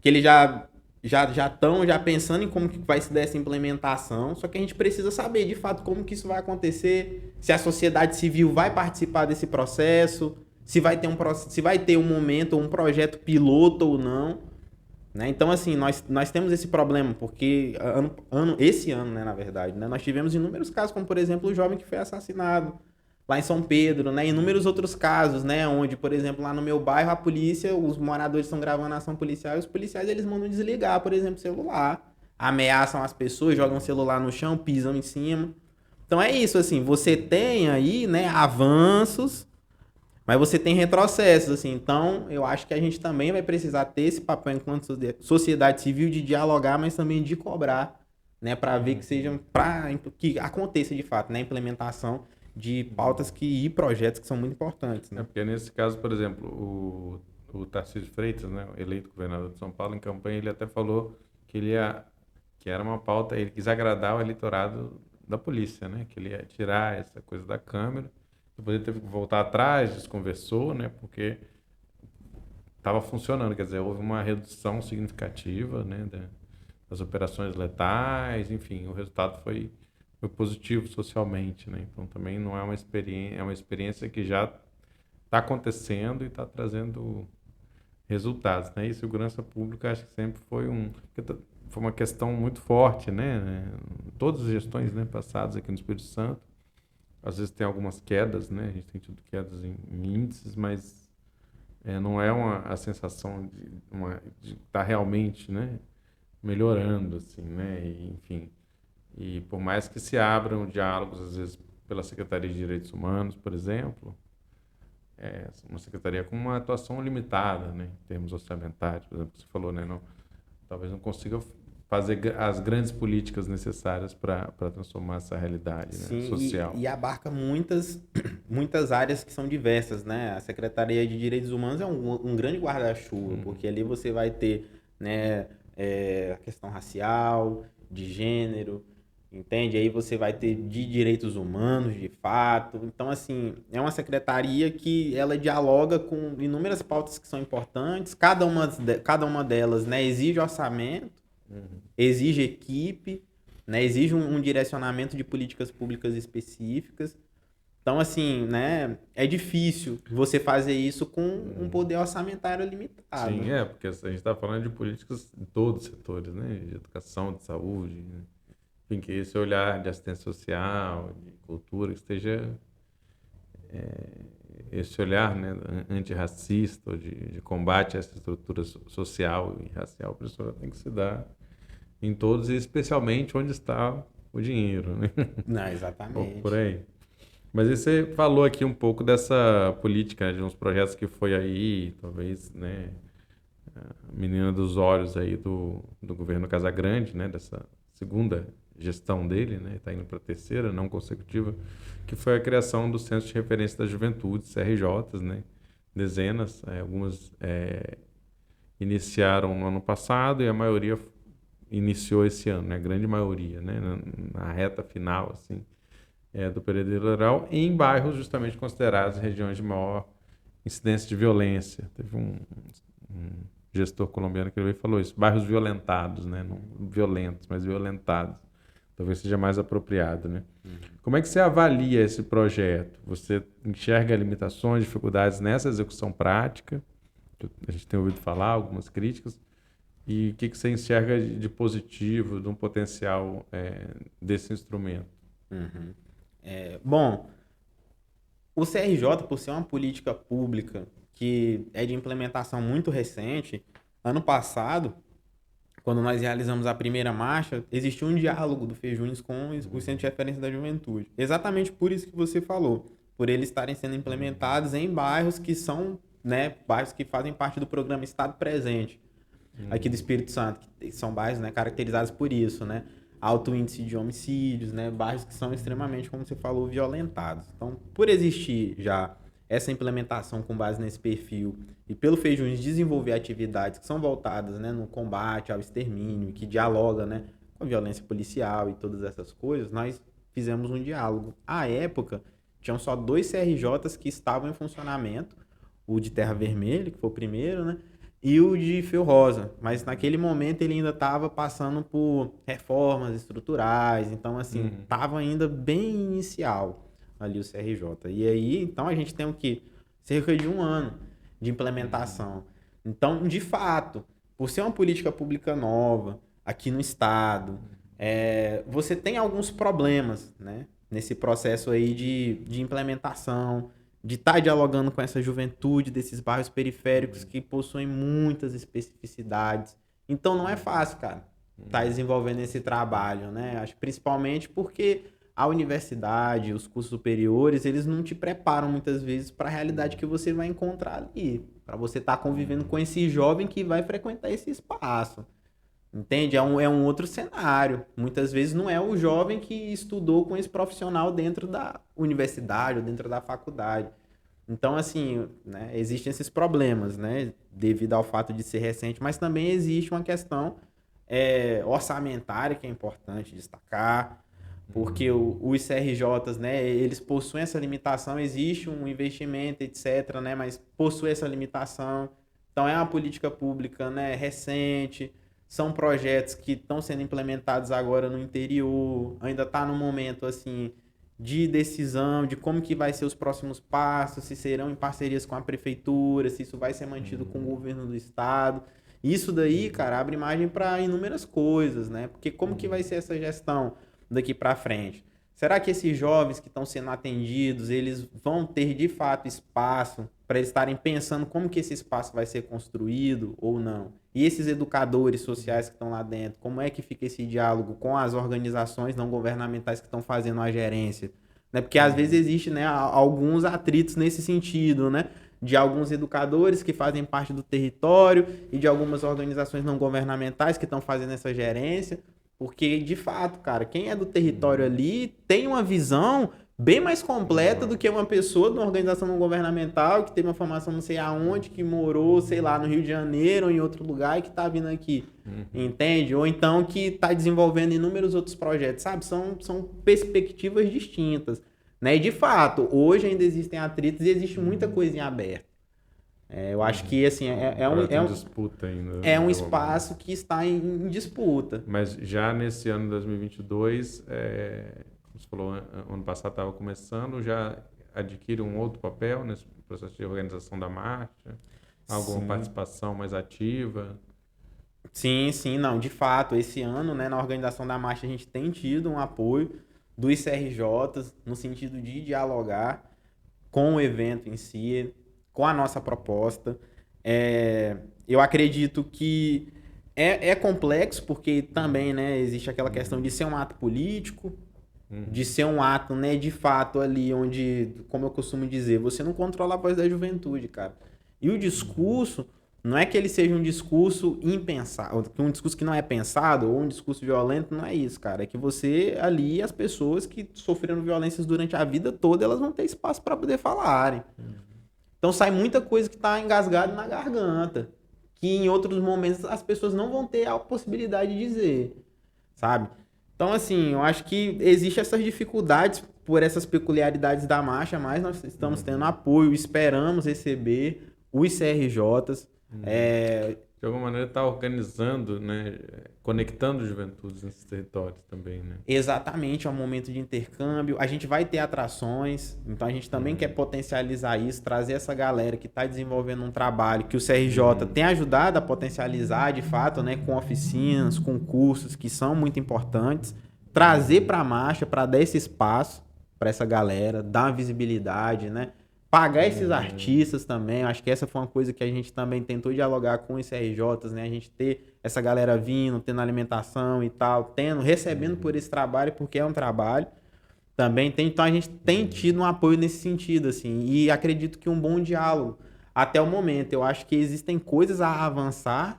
Speaker 2: que eles já estão já pensando em como que vai se dar essa implementação, só que a gente precisa saber de fato como que isso vai acontecer, se a sociedade civil vai participar desse processo, se vai ter um momento, um projeto piloto ou não, né? Então, assim, nós temos esse problema, porque esse ano, né, na verdade, né, nós tivemos inúmeros casos, como por exemplo o jovem que foi assassinado lá em São Pedro, né? Inúmeros outros casos, né? Onde, por exemplo, lá no meu bairro, a polícia, os moradores estão gravando a ação policial e os policiais, eles mandam desligar, por exemplo, o celular. Ameaçam as pessoas, jogam o celular no chão, pisam em cima. Então é isso, assim, você tem aí, né, avanços, mas você tem retrocessos, assim. Então, eu acho que a gente também vai precisar ter esse papel enquanto sociedade civil de dialogar, mas também de cobrar, né, para ver que seja, para que aconteça de fato, né, a implementação de pautas e projetos que são muito importantes, né?
Speaker 1: É porque nesse caso, por exemplo, o Tarcísio Freitas, né, eleito governador de São Paulo, em campanha, ele até falou que que era uma pauta, ele quis agradar o eleitorado da polícia, né, que ele ia tirar essa coisa da câmera, depois ele teve que voltar atrás, desconversou, né, porque estava funcionando, quer dizer, houve uma redução significativa, né, das operações letais, enfim, o resultado foi positivo socialmente, né? Então também não é é uma experiência que já está acontecendo e está trazendo resultados, né? E segurança pública acho que sempre foi uma questão muito forte, né? Todas as gestões, né, passadas aqui no Espírito Santo, às vezes tem algumas quedas, né? A gente tem tido quedas em índices, mas não é a sensação de estar realmente, né, melhorando, assim, né? E, enfim. E por mais que se abram diálogos, às vezes, pela Secretaria de Direitos Humanos, por exemplo, uma secretaria com uma atuação limitada, né, em termos orçamentários, por exemplo, que você falou, né, talvez não consiga fazer as grandes políticas necessárias para transformar essa realidade, né,
Speaker 2: Sim,
Speaker 1: social.
Speaker 2: e abarca muitas áreas que são diversas, né? A Secretaria de Direitos Humanos é um grande guarda-chuva, porque ali você vai ter, né, a questão racial, de gênero, entende? Aí você vai ter de direitos humanos, de fato. Então, assim, é uma secretaria que ela dialoga com inúmeras pautas que são importantes. Cada uma delas, né, exige orçamento, exige equipe, né, exige um direcionamento de políticas públicas específicas. Então, assim, né, é difícil você fazer isso com um poder orçamentário limitado.
Speaker 1: Sim, porque a gente está falando de políticas em todos os setores, né? De educação, de saúde, né? Enfim, que esse olhar de assistência social, de cultura, que esteja esse olhar, né, antirracista, ou de combate a essa estrutura social e racial, professora, tem que se dar em todos e especialmente onde está o dinheiro, né?
Speaker 2: Não,
Speaker 1: Um pouco
Speaker 2: exatamente.
Speaker 1: por aí. Mas aí você falou aqui um pouco dessa política, né, de uns projetos que foi aí, talvez, né, a menina dos olhos aí do governo Casagrande, né, dessa segunda gestão dele, né, está indo para a terceira, não consecutiva, que foi a criação do Centro de Referência da Juventude, CRJs, né, dezenas, algumas iniciaram no ano passado e a maioria iniciou esse ano, né? A grande maioria, né? Na reta final, assim, do período eleitoral, em bairros justamente considerados regiões de maior incidência de violência. Teve um gestor colombiano que veio e falou isso, bairros violentados, né? Não violentos, mas violentados. Talvez seja mais apropriado, né? Como é que você avalia esse projeto? Você enxerga limitações, dificuldades nessa execução prática? A gente tem ouvido falar algumas críticas. E o que você enxerga de positivo, de um potencial desse instrumento?
Speaker 2: Uhum. Bom, o CRJ, por ser uma política pública que é de implementação muito recente, ano passado, quando nós realizamos a primeira marcha, existiu um diálogo do Fejunes com o Centro de Referência da Juventude. Exatamente por isso que você falou, por eles estarem sendo implementados em bairros que são, né, bairros que fazem parte do programa Estado Presente, aqui do Espírito Santo, que são bairros, né, caracterizados por isso, né? Alto índice de homicídios, né? Bairros que são extremamente, como você falou, violentados. Então, por existir já essa implementação com base nesse perfil e pelo Fejunes desenvolver atividades que são voltadas, né, no combate ao extermínio, que dialoga, né, com a violência policial e todas essas coisas, nós fizemos um diálogo. À época, tinham só 2 CRJs que estavam em funcionamento, o de Terra Vermelha, que foi o primeiro, né, e o de Fio Rosa, mas naquele momento ele ainda estava passando por reformas estruturais, então assim, estava ainda bem inicial ali o CRJ. E aí, então a gente tem o quê? Cerca de 1 ano de implementação. Então, de fato, por ser uma política pública nova aqui no estado, você tem alguns problemas, né, nesse processo aí de implementação, de estar dialogando com essa juventude desses bairros periféricos que possuem muitas especificidades. Então não é fácil, cara, estar desenvolvendo esse trabalho, né? Acho que principalmente porque a universidade, os cursos superiores, eles não te preparam muitas vezes para a realidade que você vai encontrar ali, para você estar convivendo com esse jovem que vai frequentar esse espaço. Entende? É um outro cenário. Muitas vezes não é o jovem que estudou com esse profissional dentro da universidade ou dentro da faculdade. Então, assim, né, existem esses problemas, né, devido ao fato de ser recente, mas também existe uma questão orçamentária que é importante destacar, porque os CRJs, né, eles possuem essa limitação, existe um investimento, etc., né, mas possui essa limitação. Então, é uma política pública, né, recente. São projetos que estão sendo implementados agora no interior, ainda está no momento assim de decisão de como que vai ser os próximos passos, se serão em parcerias com a prefeitura, se isso vai ser mantido com o governo do estado. Isso daí, cara, abre margem para inúmeras coisas, né? Porque como que vai ser essa gestão daqui para frente? Será que esses jovens que estão sendo atendidos, eles vão ter de fato espaço para eles estarem pensando como que esse espaço vai ser construído ou não? E esses educadores sociais que estão lá dentro, como é que fica esse diálogo com as organizações não governamentais que estão fazendo a gerência? Né? Porque às vezes existe, né, alguns atritos nesse sentido, né? De alguns educadores que fazem parte do território e de algumas organizações não governamentais que estão fazendo essa gerência. Porque, de fato, cara, quem é do território ali tem uma visão bem mais completa do que uma pessoa de uma organização não governamental que teve uma formação não sei aonde, que morou, sei lá, no Rio de Janeiro ou em outro lugar e que tá vindo aqui, entende? Ou então que tá desenvolvendo inúmeros outros projetos, sabe? São perspectivas distintas, né? E, de fato, hoje ainda existem atritos e existe muita coisa em aberto. Eu acho que, assim,
Speaker 1: disputa ainda,
Speaker 2: é um espaço que está em disputa.
Speaker 1: Mas já nesse ano de 2022, como você falou, ano passado estava começando, já adquire um outro papel nesse processo de organização da marcha? Alguma participação mais ativa?
Speaker 2: Sim, não, de fato, esse ano, né, na organização da marcha a gente tem tido um apoio dos CRJs no sentido de dialogar com o evento em si, com a nossa proposta. Eu acredito que é complexo, porque também, né, existe aquela questão de ser um ato político, de ser um ato, né, de fato ali onde, como eu costumo dizer, você não controla a voz da juventude, cara. E o discurso, não é que ele seja um discurso impensado, um discurso que não é pensado, ou um discurso violento, não é isso, cara. É que você ali, as pessoas que sofreram violências durante a vida toda, elas vão ter espaço para poder falarem. Então sai muita coisa que está engasgada na garganta, que em outros momentos as pessoas não vão ter a possibilidade de dizer, sabe? Então, assim, eu acho que existe essas dificuldades por essas peculiaridades da marcha, mas nós estamos tendo apoio, esperamos receber os CRJs.
Speaker 1: De alguma maneira está organizando, né, conectando juventudes nesses territórios também, né?
Speaker 2: Exatamente, é um momento de intercâmbio. A gente vai ter atrações, então a gente também quer potencializar isso, trazer essa galera que está desenvolvendo um trabalho que o CRJ tem ajudado a potencializar, de fato, né, com oficinas, com cursos que são muito importantes, trazer para a marcha, para dar esse espaço para essa galera, dar uma visibilidade, né? Pagar esses artistas também, acho que essa foi uma coisa que a gente também tentou dialogar com os CRJs, né? A gente ter essa galera vindo, tendo alimentação e tal, recebendo por esse trabalho, porque é um trabalho. Também tem, então a gente tem tido um apoio nesse sentido, assim, e acredito que um bom diálogo até o momento. Eu acho que existem coisas a avançar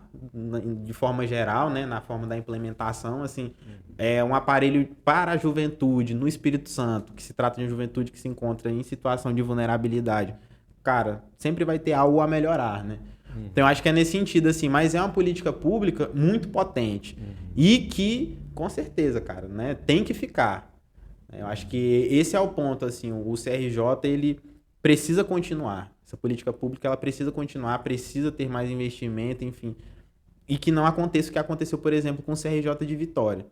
Speaker 2: de forma geral, né, na forma da implementação, assim, é um aparelho para a juventude no Espírito Santo, que se trata de uma juventude que se encontra em situação de vulnerabilidade. Cara, sempre vai ter algo a melhorar, né? Então eu acho que é nesse sentido, assim, mas é uma política pública muito potente e que, com certeza, cara, né, tem que ficar. Eu acho que esse é o ponto, assim, o CRJ, ele precisa continuar. Essa política pública, ela precisa continuar, precisa ter mais investimento, enfim. E que não aconteça o que aconteceu, por exemplo, com o CRJ de Vitória.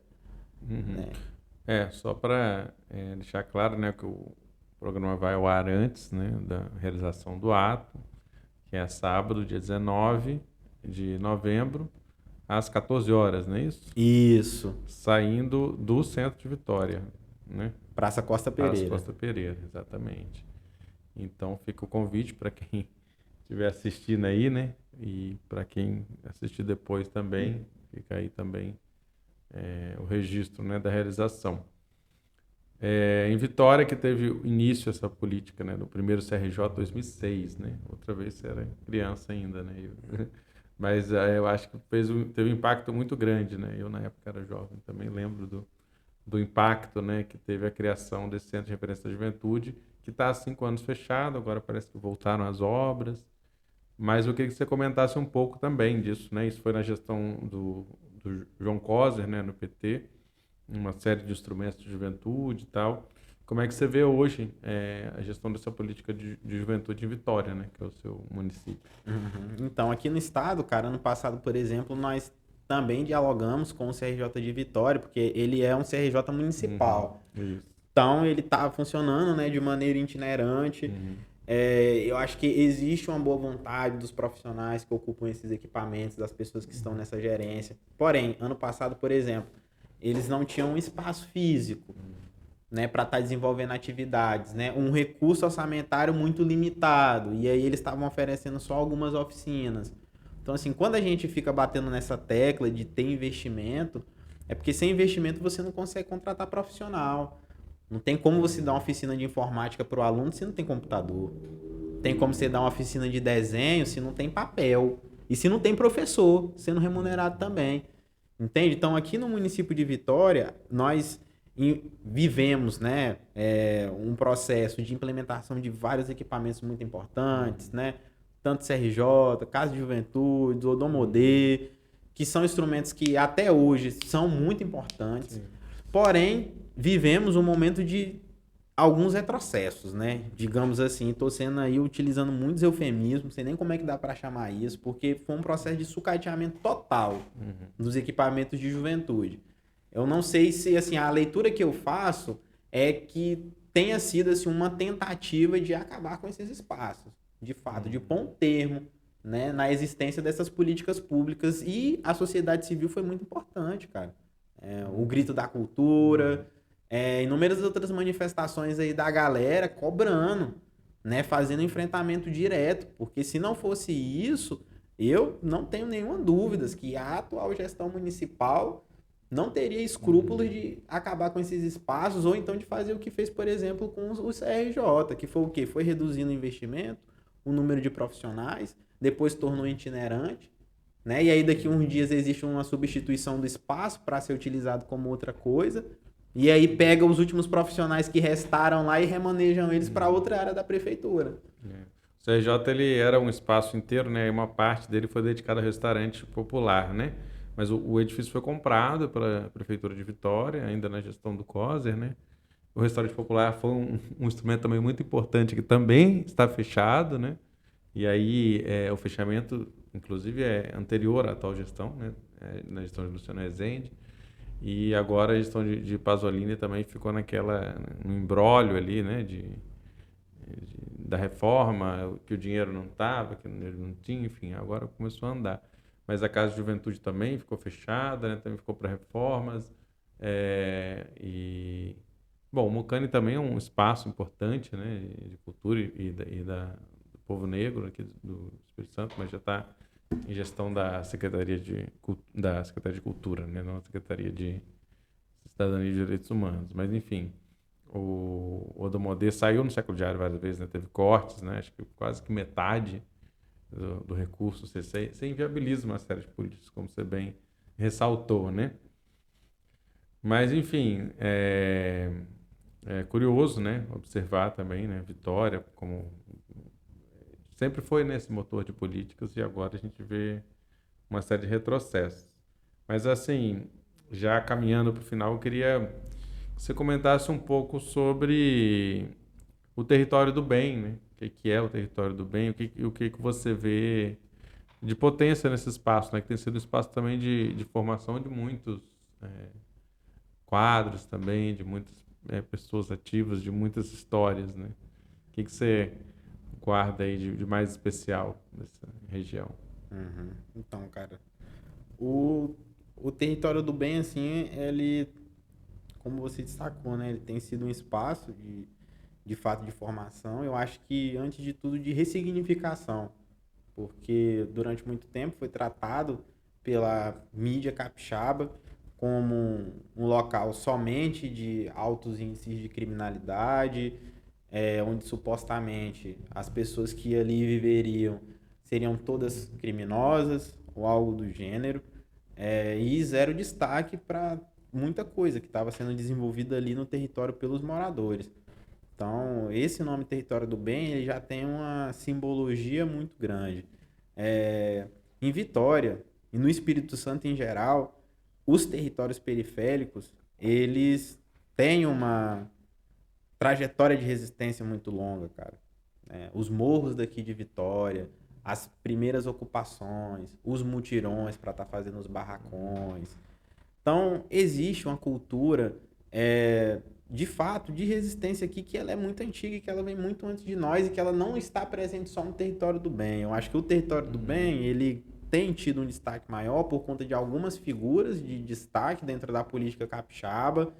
Speaker 1: Só para deixar claro, né, que o programa vai ao ar antes, né, da realização do ato, que é sábado, dia 19 de novembro, às 14 horas, não é isso?
Speaker 2: Isso.
Speaker 1: Saindo do centro de Vitória, né?
Speaker 2: Praça Costa Pereira.
Speaker 1: Praça Costa Pereira, exatamente. Então fica o convite para quem estiver assistindo aí, né? E para quem assistir depois também, fica aí também o registro, né, da realização. Em Vitória que teve início essa política, né, do primeiro CRJ 2006, né? Outra vez você era criança ainda, né? Mas eu acho que teve um impacto muito grande, né? Eu na época era jovem, também lembro do impacto, né, que teve a criação desse Centro de Referência da Juventude, que está há 5 anos fechado, agora parece que voltaram as obras. Mas eu queria que você comentasse um pouco também disso, né? Isso foi na gestão do João Coser, né, no PT, uma série de instrumentos de juventude e tal. Como é que você vê hoje a gestão dessa política de juventude em Vitória, né, que é o seu município?
Speaker 2: Então, aqui no estado, cara, ano passado, por exemplo, nós também dialogamos com o CRJ de Vitória, porque ele é um CRJ municipal.
Speaker 1: Isso.
Speaker 2: Então, ele está funcionando, né, de maneira itinerante. Eu acho que existe uma boa vontade dos profissionais que ocupam esses equipamentos, das pessoas que estão nessa gerência. Porém, ano passado, por exemplo, eles não tinham um espaço físico, né, para estar desenvolvendo atividades, né, um recurso orçamentário muito limitado, e aí eles estavam oferecendo só algumas oficinas. Então, assim, quando a gente fica batendo nessa tecla de ter investimento, é porque sem investimento você não consegue contratar profissional. Não tem como você dar uma oficina de informática para o aluno se não tem computador. Tem como você dar uma oficina de desenho se não tem papel. E se não tem professor sendo remunerado também. Entende? Então, aqui no município de Vitória, nós vivemos, né, um processo de implementação de vários equipamentos muito importantes, né? Tanto CRJ, Casa de Juventude, Odomodê, que são instrumentos que até hoje são muito importantes. Sim. Porém, vivemos um momento de alguns retrocessos, né? Digamos assim, estou sendo aí utilizando muitos eufemismos, não sei nem como é que dá para chamar isso, porque foi um processo de sucateamento total dos equipamentos de juventude. Eu não sei se, assim, a leitura que eu faço é que tenha sido, assim, uma tentativa de acabar com esses espaços, de fato, de pôr um termo, né, na existência dessas políticas públicas, e a sociedade civil foi muito importante, cara. O grito da cultura, inúmeras outras manifestações aí da galera cobrando, né, fazendo enfrentamento direto, porque se não fosse isso, eu não tenho nenhuma dúvida que a atual gestão municipal não teria escrúpulos de acabar com esses espaços, ou então de fazer o que fez, por exemplo, com o CRJ, que foi o quê? Foi reduzindo o investimento, o número de profissionais, depois tornou itinerante, né? E aí daqui a uns dias existe uma substituição do espaço para ser utilizado como outra coisa, e aí pega os últimos profissionais que restaram lá e remanejam eles para outra área da prefeitura.
Speaker 1: CRJ ele era um espaço inteiro, né? E uma parte dele foi dedicada ao restaurante popular, né? Mas o edifício foi comprado pela Prefeitura de Vitória, ainda na gestão do Coser, né? O restaurante popular foi um instrumento também muito importante que também está fechado, né? E aí o fechamento, inclusive, é anterior à atual gestão, né? Na gestão de Luciano Rezende. E agora a gestão de Pasolini também ficou no imbróglio ali, né? Da reforma, que o dinheiro não estava, que o dinheiro não tinha, enfim, agora começou a andar. Mas a Casa de Juventude também ficou fechada, né? Também ficou para reformas. E bom, o Mucane também é um espaço importante, né, de cultura do povo negro aqui do Espírito Santo, mas já está em gestão da Secretaria de Cultura, né, não da Secretaria de Cidadania e Direitos Humanos. Mas, enfim, o Odomodê saiu no Século Diário várias vezes, né, teve cortes, né, acho que quase que metade do recurso. Você inviabiliza uma série de políticos, como você bem ressaltou, né? Mas, enfim, é curioso, né, observar também, né, Vitória como sempre foi nesse motor de políticas e agora a gente vê uma série de retrocessos. Mas assim, já caminhando para o final, eu queria que você comentasse um pouco sobre o território do bem, né? O que é o território do bem, o que você vê de potência nesse espaço, né? Que tem sido um espaço também de formação de muitos quadros também, de muitas pessoas ativas, de muitas histórias, né? O que você guarda aí de mais especial nessa região?
Speaker 2: Uhum. Então, cara, o, o território do bem, assim, ele, como você destacou, né? Ele tem sido um espaço de fato de formação. Eu acho que, antes de tudo, de ressignificação, porque durante muito tempo foi tratado pela mídia capixaba como um local somente de altos índices de criminalidade, onde supostamente as pessoas que ali viveriam seriam todas criminosas ou algo do gênero, e zero destaque para muita coisa que estava sendo desenvolvida ali no território pelos moradores. Então, esse nome Território do Bem, ele já tem uma simbologia muito grande. Em Vitória e no Espírito Santo em geral, os territórios periféricos, eles têm uma trajetória de resistência muito longa, cara. Os morros daqui de Vitória, as primeiras ocupações, os mutirões para estar fazendo os barracões. Então, existe uma cultura, de fato, de resistência aqui, que ela é muito antiga e que ela vem muito antes de nós e que ela não está presente só no território do bem. Eu acho que o território do bem, ele tem tido um destaque maior por conta de algumas figuras de destaque dentro da política capixaba,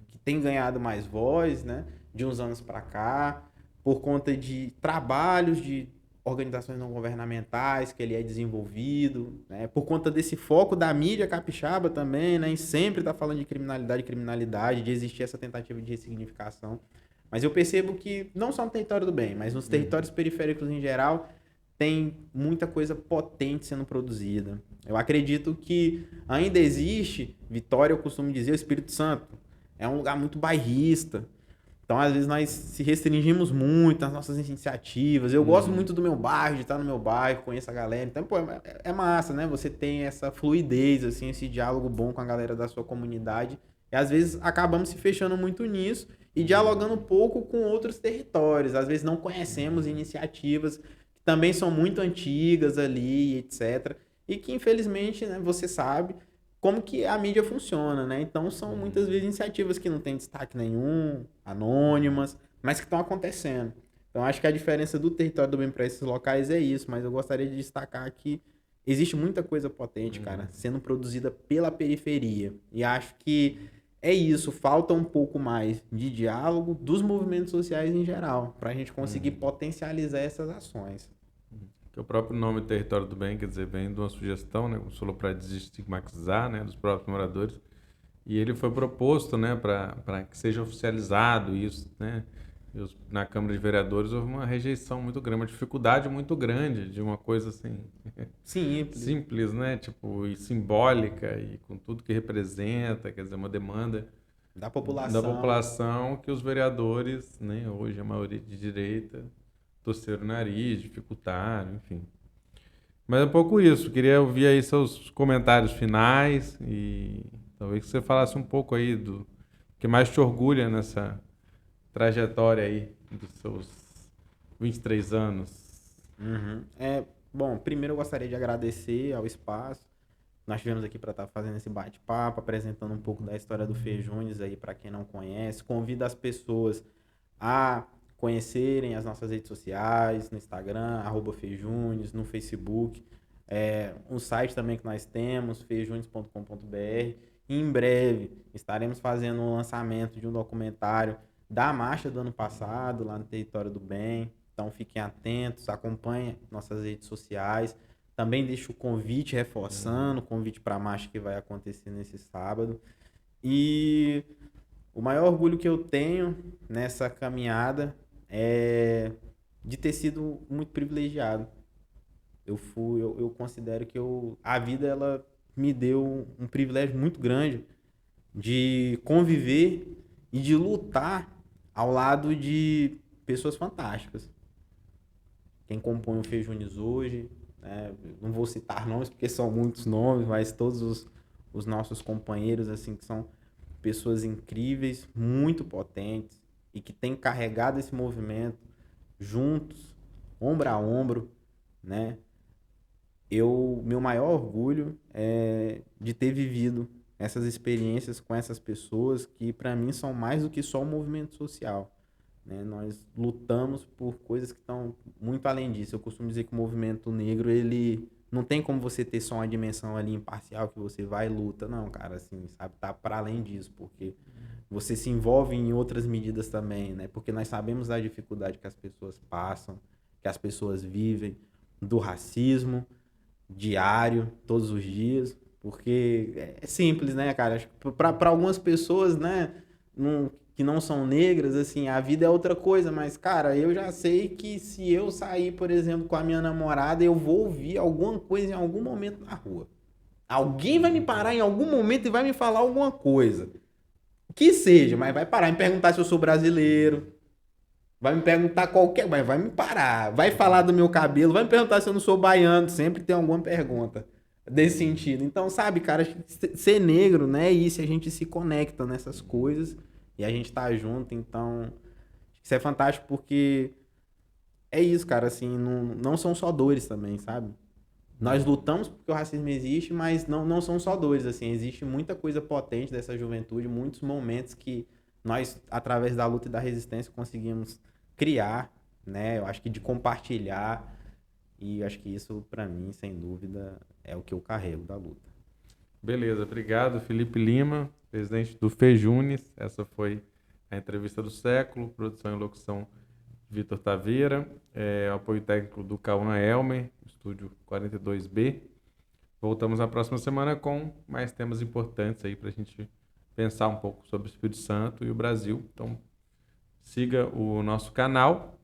Speaker 2: que tem ganhado mais voz, né, de uns anos para cá, por conta de trabalhos de organizações não governamentais que ele é desenvolvido, né, por conta desse foco da mídia capixaba também, né, em sempre estar falando de criminalidade, de existir essa tentativa de ressignificação. Mas eu percebo que não só no território do bem, mas nos territórios periféricos em geral, tem muita coisa potente sendo produzida. Eu acredito que ainda existe, Vitória, eu costumo dizer, o Espírito Santo. É um lugar muito bairrista. Então, às vezes, nós se restringimos muito nas nossas iniciativas. Eu gosto muito do meu bairro, de estar no meu bairro, conheço a galera. Então, pô, é massa, né? Você tem essa fluidez, assim, esse diálogo bom com a galera da sua comunidade. E, às vezes, acabamos se fechando muito nisso e dialogando pouco com outros territórios. Às vezes, não conhecemos iniciativas que também são muito antigas ali, etc. E que, infelizmente, né, você sabe como que a mídia funciona, né? Então são muitas vezes iniciativas que não têm destaque nenhum, anônimas, mas que estão acontecendo. Então acho que a diferença do território do bem para esses locais é isso, mas eu gostaria de destacar que existe muita coisa potente, cara, sendo produzida pela periferia. E acho que é isso, falta um pouco mais de diálogo dos movimentos sociais em geral, para a gente conseguir potencializar essas ações.
Speaker 1: Que o próprio nome Território do Bem, quer dizer, vem de uma sugestão, né, como você falou, para desestigmatizar, né, dos próprios moradores. E ele foi proposto, né, para que seja oficializado isso, né? Na Câmara de Vereadores houve uma rejeição muito grande, uma dificuldade muito grande de uma coisa assim
Speaker 2: Simples.
Speaker 1: simples, né, tipo, e simbólica e com tudo que representa, quer dizer, uma demanda
Speaker 2: Da
Speaker 1: da
Speaker 2: população.
Speaker 1: população que os vereadores, né, hoje a maioria de direita, torceram o nariz, dificultaram, enfim. Mas é um pouco isso. Queria ouvir aí seus comentários finais e talvez que você falasse um pouco aí do que mais te orgulha nessa trajetória aí dos seus 23 anos.
Speaker 2: Uhum. Bom, primeiro eu gostaria de agradecer ao espaço. Nós estivemos aqui para estar fazendo esse bate-papo, apresentando um pouco da história do Fejunes aí para quem não conhece. Convido as pessoas a conhecerem as nossas redes sociais, no Instagram, @Fejunes, no Facebook, um site também que nós temos, fejunes.com.br. Em breve estaremos fazendo um lançamento de um documentário da marcha do ano passado, lá no Território do Bem. Então fiquem atentos, acompanhem nossas redes sociais. Também deixo o convite, reforçando, o convite para a marcha que vai acontecer nesse sábado. E o maior orgulho que eu tenho nessa caminhada é de ter sido muito privilegiado. Eu considero que a vida ela me deu um privilégio muito grande de conviver e de lutar ao lado de pessoas fantásticas. Quem compõe o Fejunes hoje, né? Não vou citar nomes porque são muitos nomes, mas todos os nossos companheiros assim que são pessoas incríveis, muito potentes e que têm carregado esse movimento juntos, ombro a ombro, né? Meu maior orgulho é de ter vivido essas experiências com essas pessoas que para mim são mais do que só um movimento social, né? Nós lutamos por coisas que estão muito além disso. Eu costumo dizer que o movimento negro, ele não tem como você ter só uma dimensão ali imparcial que você vai e luta, não, cara, assim, sabe? Tá para além disso, porque você se envolve em outras medidas também, né? Porque nós sabemos da dificuldade que as pessoas passam, que as pessoas vivem, do racismo diário, todos os dias, porque é simples, né, cara? Acho que para algumas pessoas, né, que não são negras, assim, a vida é outra coisa, mas, cara, eu já sei que se eu sair, por exemplo, com a minha namorada, eu vou ouvir alguma coisa em algum momento na rua. Alguém vai me parar em algum momento e vai me falar alguma coisa. Que seja, mas vai parar e me perguntar se eu sou brasileiro. Vai me perguntar qualquer, mas vai me parar. Vai falar do meu cabelo, vai me perguntar se eu não sou baiano. Sempre tem alguma pergunta desse sentido. Então, sabe, cara, ser negro, né? E isso a gente se conecta nessas coisas e a gente tá junto. Então, isso é fantástico porque é isso, cara. Assim, não são só dores também, sabe? Nós lutamos porque o racismo existe, mas não são só dores, assim, existe muita coisa potente dessa juventude, muitos momentos que nós, através da luta e da resistência, conseguimos criar, né? Eu acho que de compartilhar, e acho que isso, para mim, sem dúvida, é o que eu carrego da luta.
Speaker 1: Beleza, obrigado, Felipe Lima, presidente do Fejunes. Essa foi a entrevista do século, produção e locução Vitor Taveira, apoio técnico do Cauã Elmer, estúdio 42B. Voltamos na próxima semana com mais temas importantes aí para a gente pensar um pouco sobre o Espírito Santo e o Brasil. Então, siga o nosso canal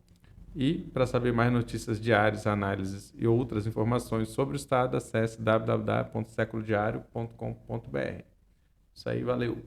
Speaker 1: e para saber mais notícias diárias, análises e outras informações sobre o Estado, acesse www.seculodiario.com.br. Isso aí, valeu!